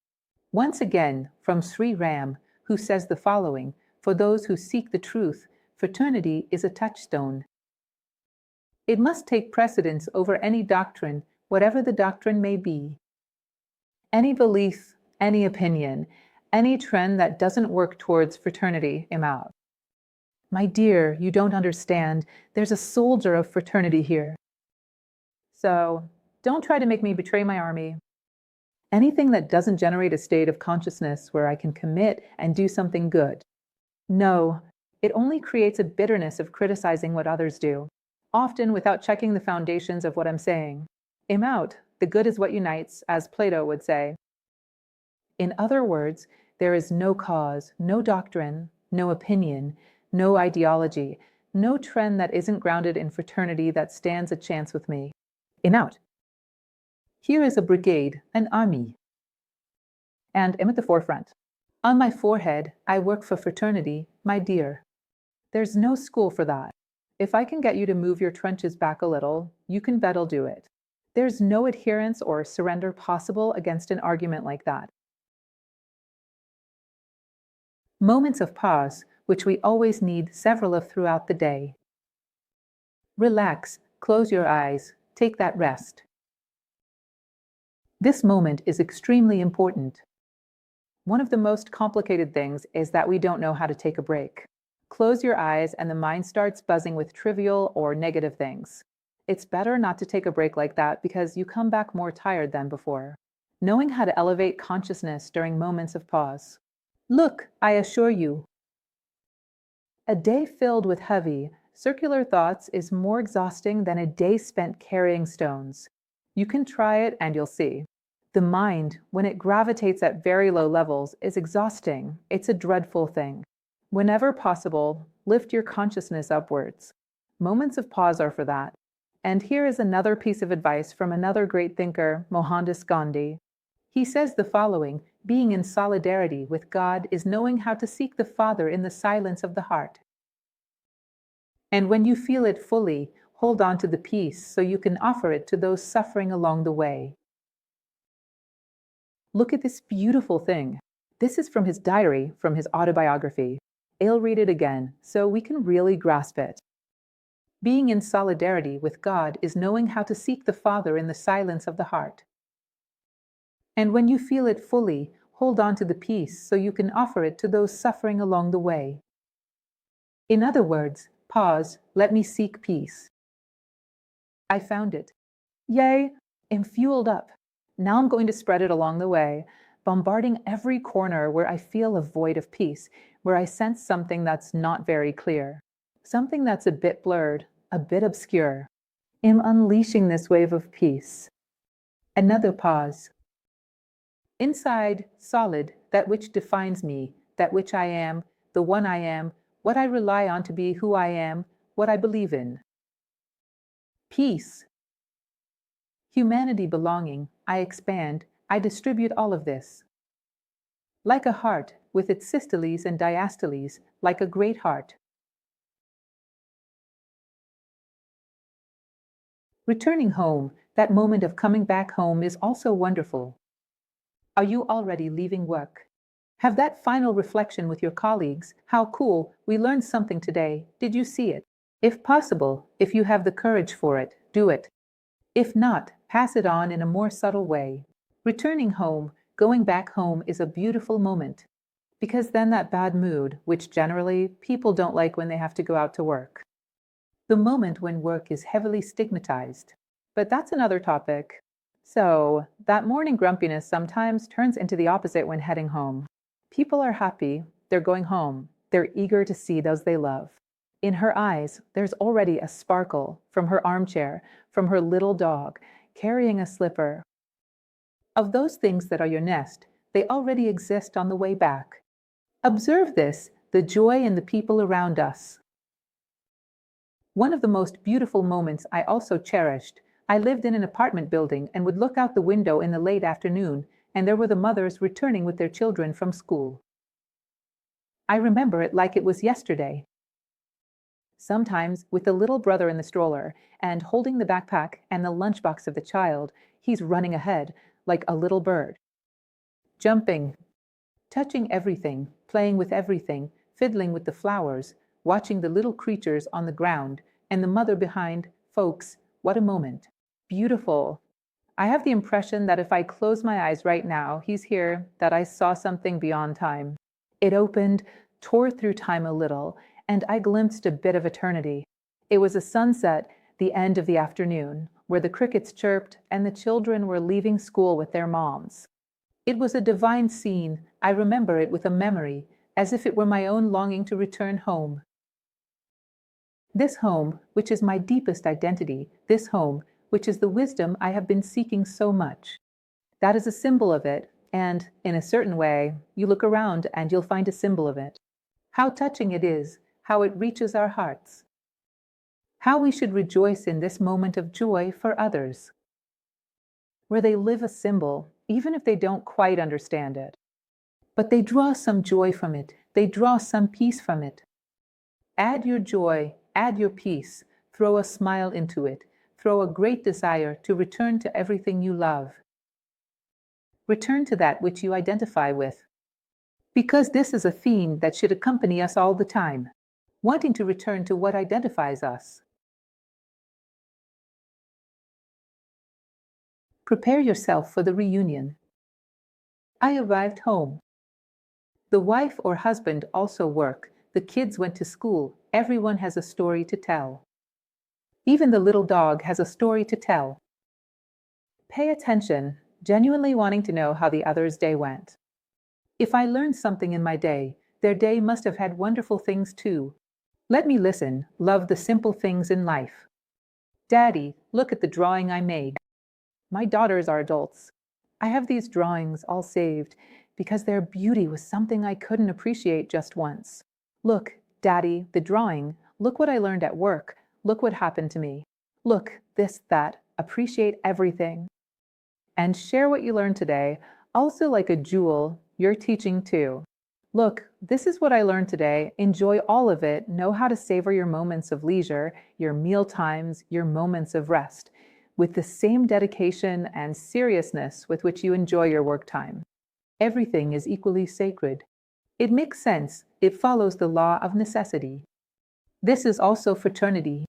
Once again, from Sri Ram, who says the following, "For those who seek the truth, fraternity is a touchstone." It must take precedence over any doctrine, whatever the doctrine may be. Any belief, any opinion, any trend that doesn't work towards fraternity, I'm out. My dear, you don't understand. There's a soldier of fraternity here. So, don't try to make me betray my army. Anything that doesn't generate a state of consciousness where I can commit and do something good. No, it only creates a bitterness of criticizing what others do, often without checking the foundations of what I'm saying. I'm out. The good is what unites, as Plato would say. In other words, there is no cause, no doctrine, no opinion, no ideology, no trend that isn't grounded in fraternity that stands a chance with me. I'm out. Here is a brigade, an army. And I'm at the forefront. On my forehead, I work for fraternity, my dear. There's no school for that. If I can get you to move your trenches back a little, you can bet I'll do it. There's no adherence or surrender possible against an argument like that. Moments of pause, which we always need several of throughout the day. Relax, close your eyes, take that rest. This moment is extremely important. One of the most complicated things is that we don't know how to take a break. Close your eyes and the mind starts buzzing with trivial or negative things. It's better not to take a break like that because you come back more tired than before. Knowing how to elevate consciousness during moments of pause. Look, I assure you, a day filled with heavy, circular thoughts is more exhausting than a day spent carrying stones. You can try it and you'll see. The mind, when it gravitates at very low levels, is exhausting. It's a dreadful thing. Whenever possible, lift your consciousness upwards. Moments of pause are for that. And here is another piece of advice from another great thinker, Mohandas Gandhi. He says the following, being in solidarity with God is knowing how to seek the Father in the silence of the heart. And when you feel it fully, hold on to the peace so you can offer it to those suffering along the way. Look at this beautiful thing. This is from his diary, from his autobiography. I'll read it again so we can really grasp it. Being in solidarity with God is knowing how to seek the Father in the silence of the heart. And when you feel it fully, hold on to the peace so you can offer it to those suffering along the way. In other words, pause, let me seek peace. I found it. Yay, I'm fueled up. Now I'm going to spread it along the way, bombarding every corner where I feel a void of peace, where I sense something that's not very clear, something that's a bit blurred, a bit obscure. I'm unleashing this wave of peace. Another pause. Inside, solid, that which defines me, that which I am, the one I am, what I rely on to be who I am, what I believe in. Peace. Humanity belonging, I expand, I distribute all of this. Like a heart, with its systoles and diastoles, like a great heart. Returning home, that moment of coming back home is also wonderful. Are you already leaving work? Have that final reflection with your colleagues. How cool, we learned something today. Did you see it? If possible, if you have the courage for it, do it. If not, pass it on in a more subtle way. Returning home, going back home is a beautiful moment. Because then that bad mood, which generally people don't like when they have to go out to work. The moment when work is heavily stigmatized. But that's another topic. So, that morning grumpiness sometimes turns into the opposite when heading home. People are happy, they're going home, they're eager to see those they love. In her eyes, there's already a sparkle from her armchair, from her little dog, carrying a slipper. Of those things that are your nest, they already exist on the way back. Observe this, the joy in the people around us. One of the most beautiful moments I also cherished. I lived in an apartment building and would look out the window in the late afternoon, and there were the mothers returning with their children from school. I remember it like it was yesterday. Sometimes with the little brother in the stroller and holding the backpack and the lunchbox of the child, he's running ahead like a little bird. Jumping, touching everything, playing with everything, fiddling with the flowers, watching the little creatures on the ground, and the mother behind. Folks, what a moment. Beautiful. I have the impression that if I close my eyes right now, he's here, that I saw something beyond time. It opened, tore through time a little, and I glimpsed a bit of eternity. It was a sunset, the end of the afternoon, where the crickets chirped and the children were leaving school with their moms. It was a divine scene. I remember it with a memory, as if it were my own longing to return home. This home, which is my deepest identity, this home, which is the wisdom I have been seeking so much. That is a symbol of it, and, in a certain way, you look around and you'll find a symbol of it. How touching it is, how it reaches our hearts. How we should rejoice in this moment of joy for others. Where they live a symbol, even if they don't quite understand it. But they draw some joy from it, they draw some peace from it. Add your joy, add your peace, throw a smile into it, throw a great desire to return to everything you love. Return to that which you identify with. Because this is a theme that should accompany us all the time, wanting to return to what identifies us. Prepare yourself for the reunion. I arrived home. The wife or husband also work, the kids went to school, everyone has a story to tell. Even the little dog has a story to tell. Pay attention, genuinely wanting to know how the other's day went. If I learned something in my day, their day must have had wonderful things too. Let me listen, love the simple things in life. Daddy, look at the drawing I made. My daughters are adults. I have these drawings all saved because their beauty was something I couldn't appreciate just once. Look, Daddy, the drawing. Look what I learned at work. Look what happened to me. Look, this, that. Appreciate everything. And share what you learned today. Also like a jewel, you're teaching too. Look, this is what I learned today. Enjoy all of it. Know how to savor your moments of leisure, your meal times, your moments of rest, with the same dedication and seriousness with which you enjoy your work time. Everything is equally sacred. It makes sense. It follows the law of necessity. This is also fraternity.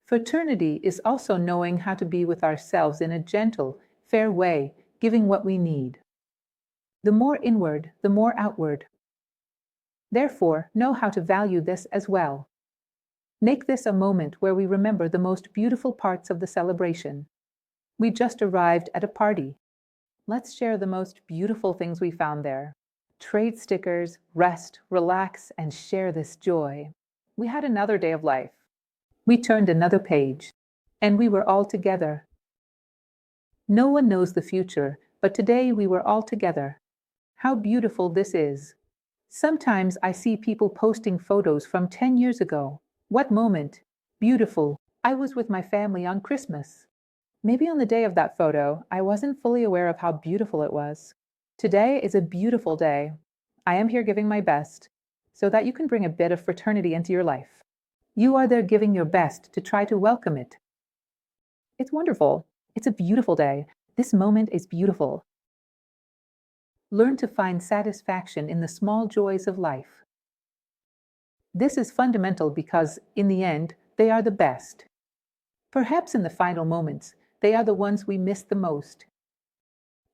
Fraternity is also knowing how to be with ourselves in a gentle, fair way, giving what we need. The more inward, the more outward. Therefore, know how to value this as well. Make this a moment where we remember the most beautiful parts of the celebration. We just arrived at a party. Let's share the most beautiful things we found there. Trade stickers, rest, relax, and share this joy. We had another day of life. We turned another page, and we were all together. No one knows the future, but today we were all together. How beautiful this is. Sometimes I see people posting photos from 10 years ago. What moment? Beautiful. I was with my family on Christmas. Maybe on the day of that photo, I wasn't fully aware of how beautiful it was. Today is a beautiful day. I am here giving my best so that you can bring a bit of fraternity into your life. You are there giving your best to try to welcome it. It's wonderful. It's a beautiful day. This moment is beautiful. Learn to find satisfaction in the small joys of life. This is fundamental because, in the end, they are the best. Perhaps in the final moments, they are the ones we miss the most.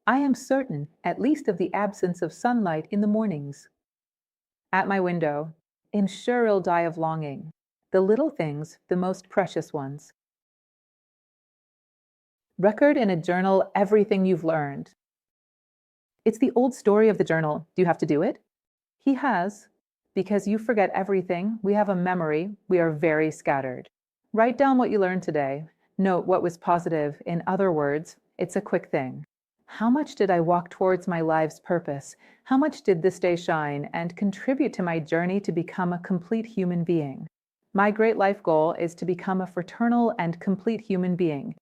I am certain, at least, of the absence of sunlight in the mornings. At my window, I'm sure I'll die of longing. The little things, the most precious ones. Record in a journal everything you've learned. It's the old story of the journal. Do you have to do it? He has. Because you forget everything, we have a memory, we are very scattered. Write down what you learned today. Note what was positive. In other words, it's a quick thing. How much did I walk towards my life's purpose? How much did this day shine and contribute to my journey to become a complete human being? My great life goal is to become a fraternal and complete human being.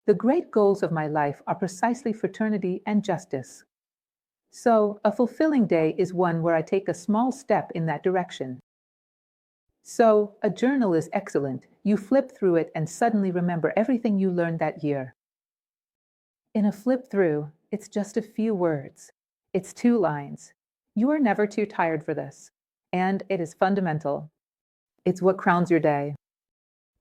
The great goals of my life are precisely fraternity and justice. So, a fulfilling day is one where I take a small step in that direction. So, a journal is excellent. You flip through it and suddenly remember everything you learned that year. In a flip through, it's just a few words. It's 2 lines. You are never too tired for this. And it is fundamental. It's what crowns your day.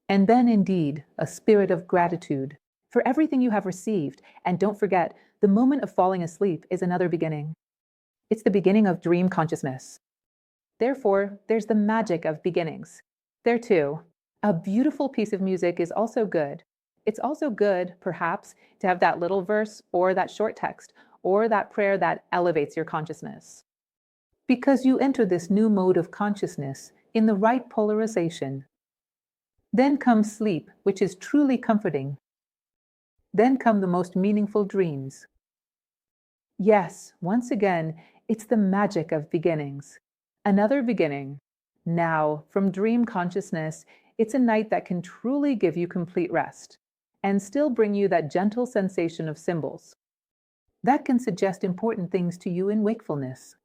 And then, indeed, a spirit of gratitude for everything you have received. And don't forget, the moment of falling asleep is another beginning. It's the beginning of dream consciousness. Therefore, there's the magic of beginnings. There too, a beautiful piece of music is also good. It's also good, perhaps, to have that little verse or that short text or that prayer that elevates your consciousness. Because you enter this new mode of consciousness in the right polarization. Then comes sleep, which is truly comforting. Then come the most meaningful dreams. Yes, once again, it's the magic of beginnings. Another beginning. Now, from dream consciousness, it's a night that can truly give you complete rest and still bring you that gentle sensation of symbols. That can suggest important things to you in wakefulness.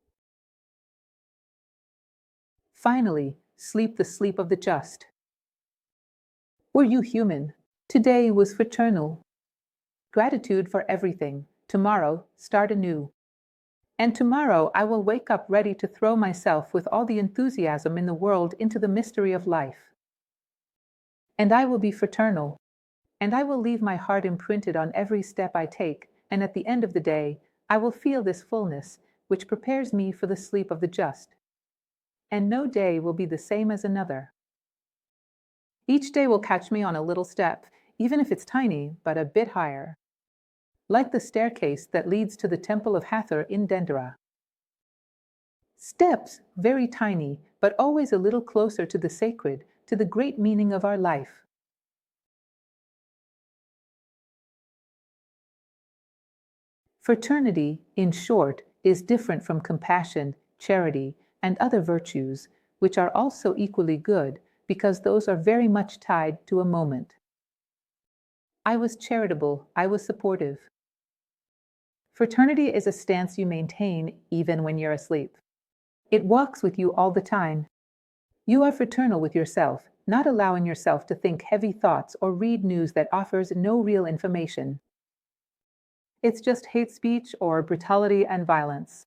Finally, sleep the sleep of the just. Were you human? Today was fraternal. Gratitude for everything. Tomorrow, start anew. And tomorrow I will wake up ready to throw myself with all the enthusiasm in the world into the mystery of life. And I will be fraternal. And I will leave my heart imprinted on every step I take, and at the end of the day, I will feel this fullness, which prepares me for the sleep of the just. And no day will be the same as another. Each day will catch me on a little step, even if it's tiny, but a bit higher. Like the staircase that leads to the Temple of Hathor in Dendera. Steps, very tiny, but always a little closer to the sacred, to the great meaning of our life. Fraternity, in short, is different from compassion, charity, and other virtues, which are also equally good, because those are very much tied to a moment. I was charitable, I was supportive. Fraternity is a stance you maintain even when you're asleep. It walks with you all the time. You are fraternal with yourself, not allowing yourself to think heavy thoughts or read news that offers no real information. It's just hate speech or brutality and violence.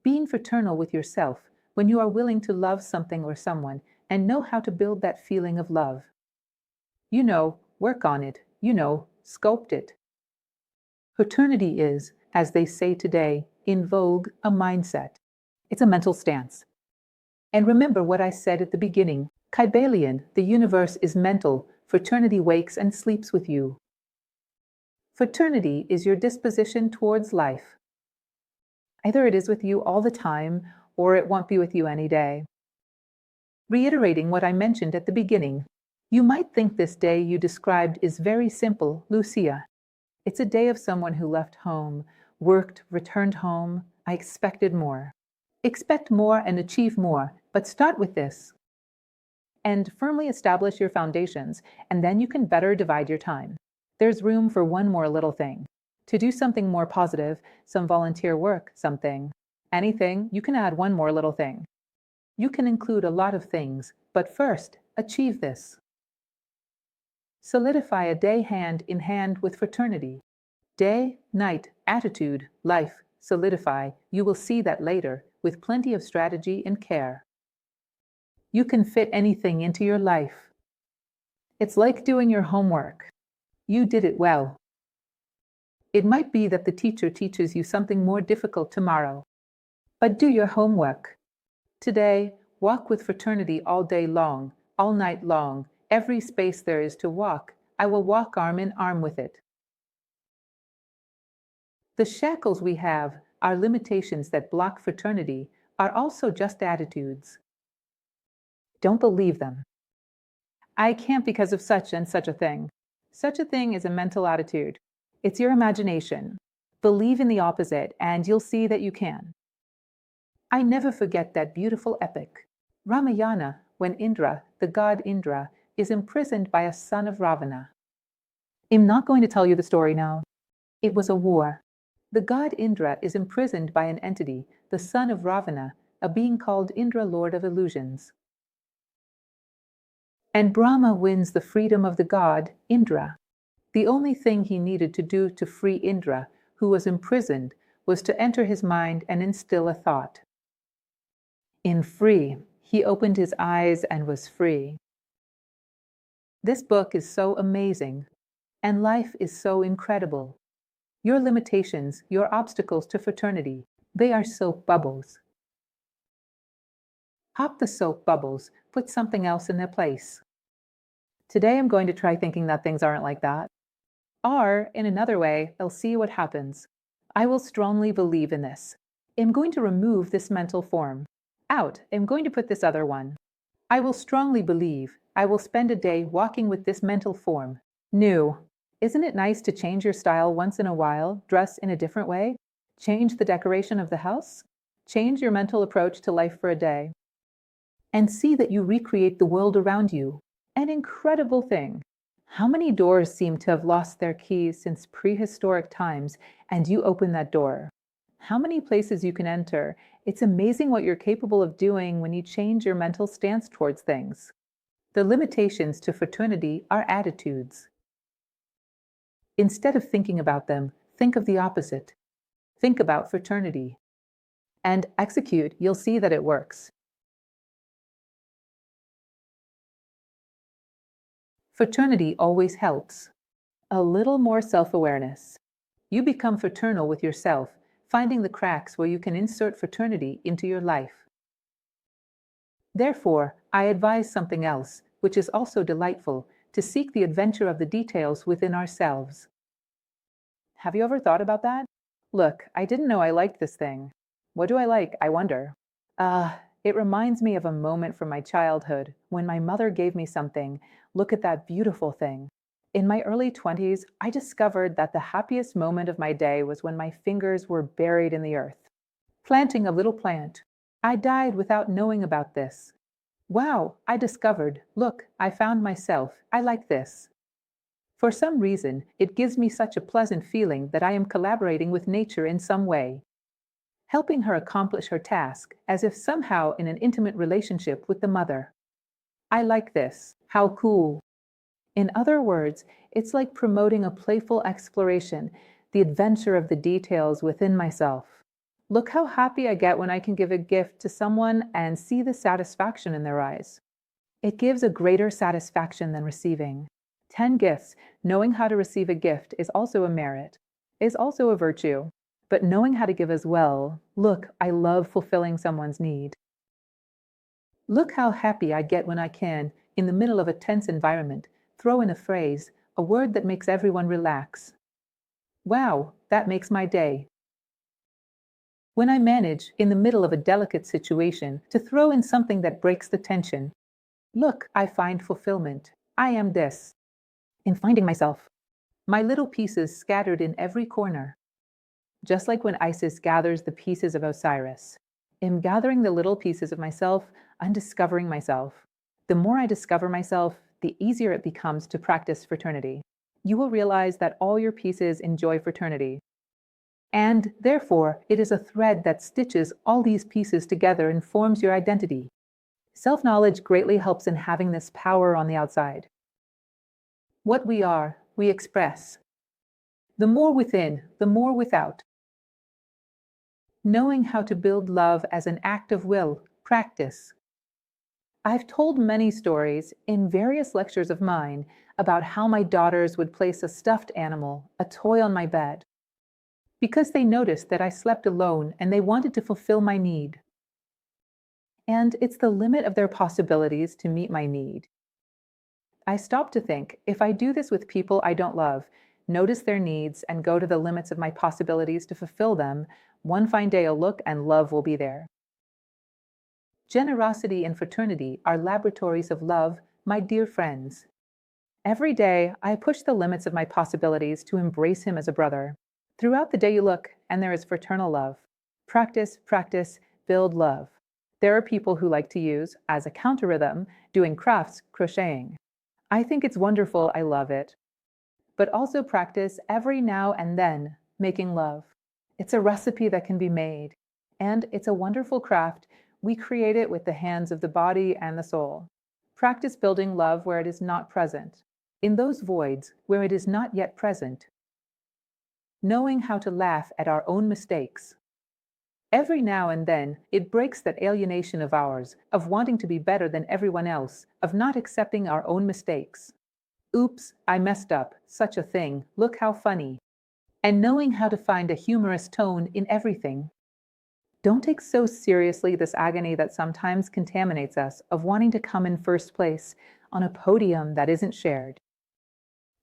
Being fraternal with yourself when you are willing to love something or someone and know how to build that feeling of love. Work on it. Sculpt it. Fraternity is, as they say today, in vogue, a mindset. It's a mental stance. And remember what I said at the beginning. Kybalion, the universe is mental. Fraternity wakes and sleeps with you. Fraternity is your disposition towards life. Either it is with you all the time, or it won't be with you any day. Reiterating what I mentioned at the beginning, you might think this day you described is very simple, Lucia. It's a day of someone who left home, worked, returned home. I expected more. Expect more and achieve more, but start with this. And firmly establish your foundations, and then you can better divide your time. There's room for one more little thing. To do something more positive, some volunteer work, something. Anything, you can add one more little thing. You can include a lot of things, but first, achieve this. Solidify a day hand in hand with fraternity. Day, night, attitude, life, solidify. You will see that later, with plenty of strategy and care. You can fit anything into your life. It's like doing your homework. You did it well. It might be that the teacher teaches you something more difficult tomorrow, but do your homework. Today, walk with fraternity all day long, all night long. Every space there is to walk, I will walk arm in arm with it. The shackles we have, our limitations that block fraternity, are also just attitudes. Don't believe them. I can't because of such and such a thing. Such a thing is a mental attitude. It's your imagination. Believe in the opposite, and you'll see that you can. I never forget that beautiful epic, Ramayana, when Indra, the god Indra, is imprisoned by a son of Ravana. I'm not going to tell you the story now. It was a war. The god Indra is imprisoned by an entity, the son of Ravana, a being called Indra, Lord of Illusions. And Brahma wins the freedom of the god, Indra. The only thing he needed to do to free Indra, who was imprisoned, was to enter his mind and instill a thought. In free, he opened his eyes and was free. This book is so amazing, and life is so incredible. Your limitations, your obstacles to fraternity, they are soap bubbles. Pop the soap bubbles, put something else in their place. Today I'm going to try thinking that things aren't like that. Or, in another way, I'll see what happens. I will strongly believe in this. I'm going to remove this mental form. Out, I'm going to put this other one. I will strongly believe. I will spend a day walking with this mental form. New. Isn't it nice to change your style once in a while, dress in a different way? Change the decoration of the house? Change your mental approach to life for a day. And see that you recreate the world around you. An incredible thing. How many doors seem to have lost their keys since prehistoric times, and you open that door? How many places you can enter? It's amazing what you're capable of doing when you change your mental stance towards things. The limitations to fraternity are attitudes. Instead of thinking about them, think of the opposite. Think about fraternity. And execute, you'll see that it works. Fraternity always helps. A little more self-awareness. You become fraternal with yourself, finding the cracks where you can insert fraternity into your life. Therefore, I advise something else, which is also delightful, to seek the adventure of the details within ourselves. Have you ever thought about that? Look, I didn't know I liked this thing. What do I like, I wonder? It reminds me of a moment from my childhood when my mother gave me something. Look at that beautiful thing. In my early 20s, I discovered that the happiest moment of my day was when my fingers were buried in the earth. Planting a little plant. I died without knowing about this. Wow, I discovered. Look, I found myself. I like this. For some reason, it gives me such a pleasant feeling that I am collaborating with nature in some way, helping her accomplish her task, as if somehow in an intimate relationship with the mother. I like this. How cool. In other words, it's like promoting a playful exploration, the adventure of the details within myself. Look how happy I get when I can give a gift to someone and see the satisfaction in their eyes. It gives a greater satisfaction than receiving. 10 gifts, knowing how to receive a gift is also a merit, is also a virtue. But knowing how to give as well, look, I love fulfilling someone's need. Look how happy I get when I can, in the middle of a tense environment, throw in a phrase, a word that makes everyone relax. Wow, that makes my day. When I manage, in the middle of a delicate situation, to throw in something that breaks the tension. Look, I find fulfillment. I am this. In finding myself. my little pieces scattered in every corner. Just like when Isis gathers the pieces of Osiris. In gathering the little pieces of myself, I'm discovering myself. The more I discover myself, the easier it becomes to practice fraternity. You will realize that all your pieces enjoy fraternity. And therefore, it is a thread that stitches all these pieces together and forms your identity. Self-knowledge greatly helps in having this power on the outside. What we are, we express. The more within, the more without. Knowing how to build love as an act of will, practice. I've told many stories in various lectures of mine about how my daughters would place a stuffed animal, a toy on my bed, because they noticed that I slept alone and they wanted to fulfill my need. And it's the limit of their possibilities to meet my need. I stopped to think, if I do this with people I don't love, notice their needs, and go to the limits of my possibilities to fulfill them, one fine day I'll look and love will be there. Generosity and fraternity are laboratories of love, my dear friends. Every day, I push the limits of my possibilities to embrace him as a brother. Throughout the day you look, and there is fraternal love. Practice, practice, build love. There are people who like to use, as a counter-rhythm, doing crafts, crocheting. I think it's wonderful, I love it. But also practice every now and then, making love. It's a recipe that can be made, and it's a wonderful craft. We create it with the hands of the body and the soul. Practice building love where it is not present, in those voids where it is not yet present. Knowing how to laugh at our own mistakes. Every now and then, it breaks that alienation of ours, of wanting to be better than everyone else, of not accepting our own mistakes. Oops, I messed up, such a thing, look how funny. And knowing how to find a humorous tone in everything. Don't take so seriously this agony that sometimes contaminates us of wanting to come in first place on a podium that isn't shared.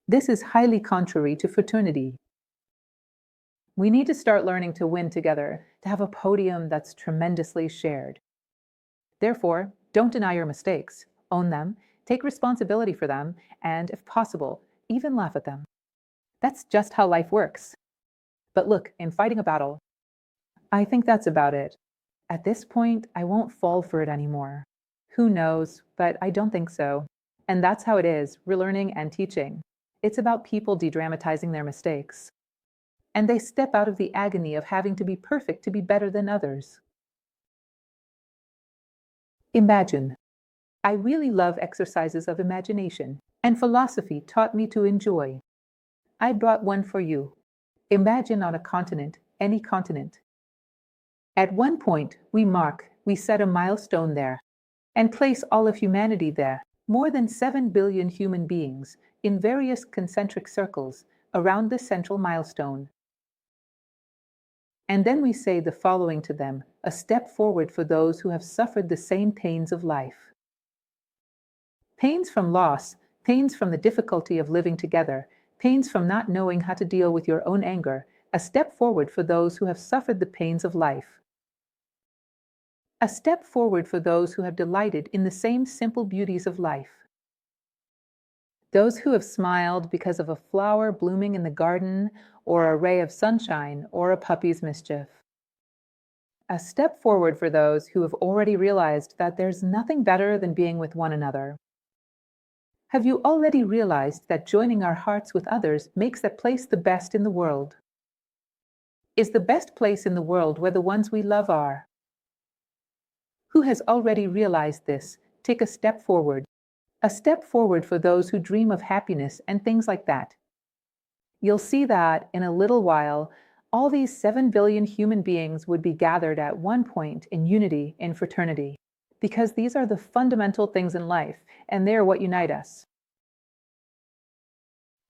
This is highly contrary to fraternity. We need to start learning to win together, to have a podium that's tremendously shared. Therefore, don't deny your mistakes, own them, take responsibility for them, and, if possible, even laugh at them. That's just how life works. But look, in fighting a battle, I think that's about it. At this point, I won't fall for it anymore. Who knows, but I don't think so. And that's how it is, relearning and teaching. It's about people de-dramatizing their mistakes. And they step out of the agony of having to be perfect to be better than others. Imagine. I really love exercises of imagination, and philosophy taught me to enjoy. I brought one for you. Imagine on a continent, any continent. At one point, we set a milestone there, and place all of humanity there, more than 7 billion human beings, in various concentric circles around the central milestone. And then we say the following to them, a step forward for those who have suffered the same pains of life. Pains from loss, pains from the difficulty of living together, pains from not knowing how to deal with your own anger, a step forward for those who have suffered the pains of life. A step forward for those who have delighted in the same simple beauties of life. Those who have smiled because of a flower blooming in the garden, or a ray of sunshine, or a puppy's mischief. A step forward for those who have already realized that there's nothing better than being with one another. Have you already realized that joining our hearts with others makes that place the best in the world? Is the best place in the world where the ones we love are? Who has already realized this? Take a step forward. A step forward for those who dream of happiness and things like that. You'll see that, in a little while, all these 7 billion human beings would be gathered at one point in unity, in fraternity, because these are the fundamental things in life, and they're what unite us.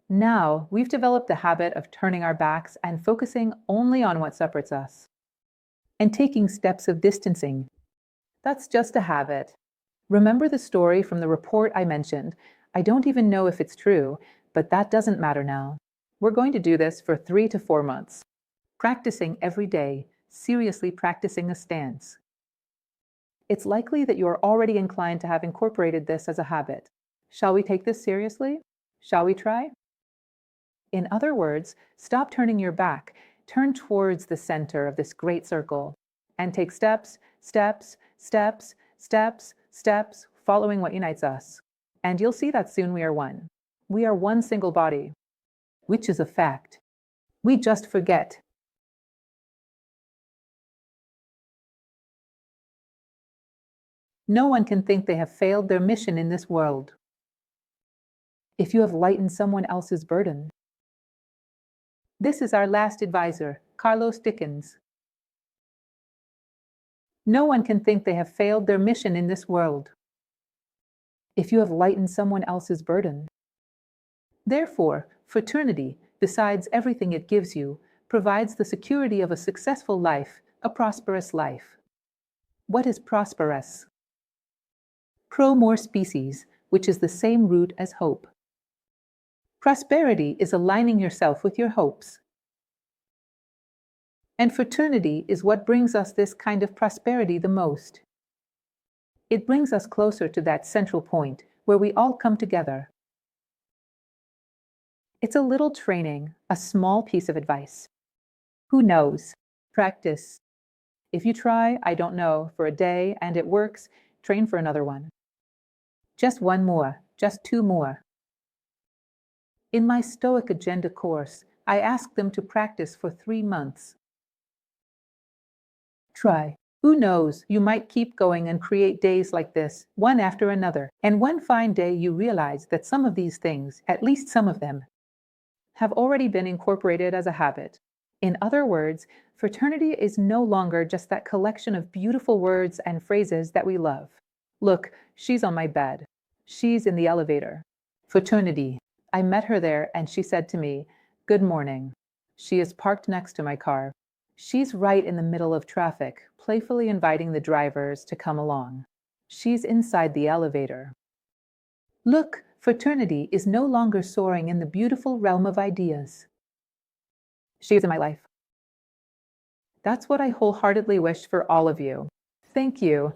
Now, we've developed the habit of turning our backs and focusing only on what separates us, and taking steps of distancing. That's just a habit. Remember the story from the report I mentioned. I don't even know if it's true, but that doesn't matter now. We're going to do this for 3 to 4 months. Practicing every day, seriously practicing a stance. It's likely that you're already inclined to have incorporated this as a habit. Shall we take this seriously? Shall we try? In other words, stop turning your back, turn towards the center of this great circle, and take steps, steps, steps, steps, steps, following what unites us. And you'll see that soon we are one. We are one single body, which is a fact. We just forget. No one can think they have failed their mission in this world. If you have lightened someone else's burden. This is our last advisor, Carlos Dickens. No one can think they have failed their mission in this world. If you have lightened someone else's burden. Therefore, fraternity, besides everything it gives you, provides the security of a successful life, a prosperous life. What is prosperous? Pro more species, which is the same root as hope. Prosperity is aligning yourself with your hopes. And fraternity is what brings us this kind of prosperity the most. It brings us closer to that central point where we all come together. It's a little training, a small piece of advice. Who knows? Practice. If you try, I don't know, for a day and it works, train for another one. Just one more, just two more. In my Stoic Agenda course, I asked them to practice for 3 months. Try. Who knows, you might keep going and create days like this, one after another, and one fine day you realize that some of these things, at least some of them, have already been incorporated as a habit. In other words, fraternity is no longer just that collection of beautiful words and phrases that we love. Look, she's on my bed. She's in the elevator. Fraternity. I met her there and she said to me, "Good morning." She is parked next to my car. She's right in the middle of traffic, playfully inviting the drivers to come along. She's inside the elevator. Look, fraternity is no longer soaring in the beautiful realm of ideas. She is in my life. That's what I wholeheartedly wish for all of you. Thank you.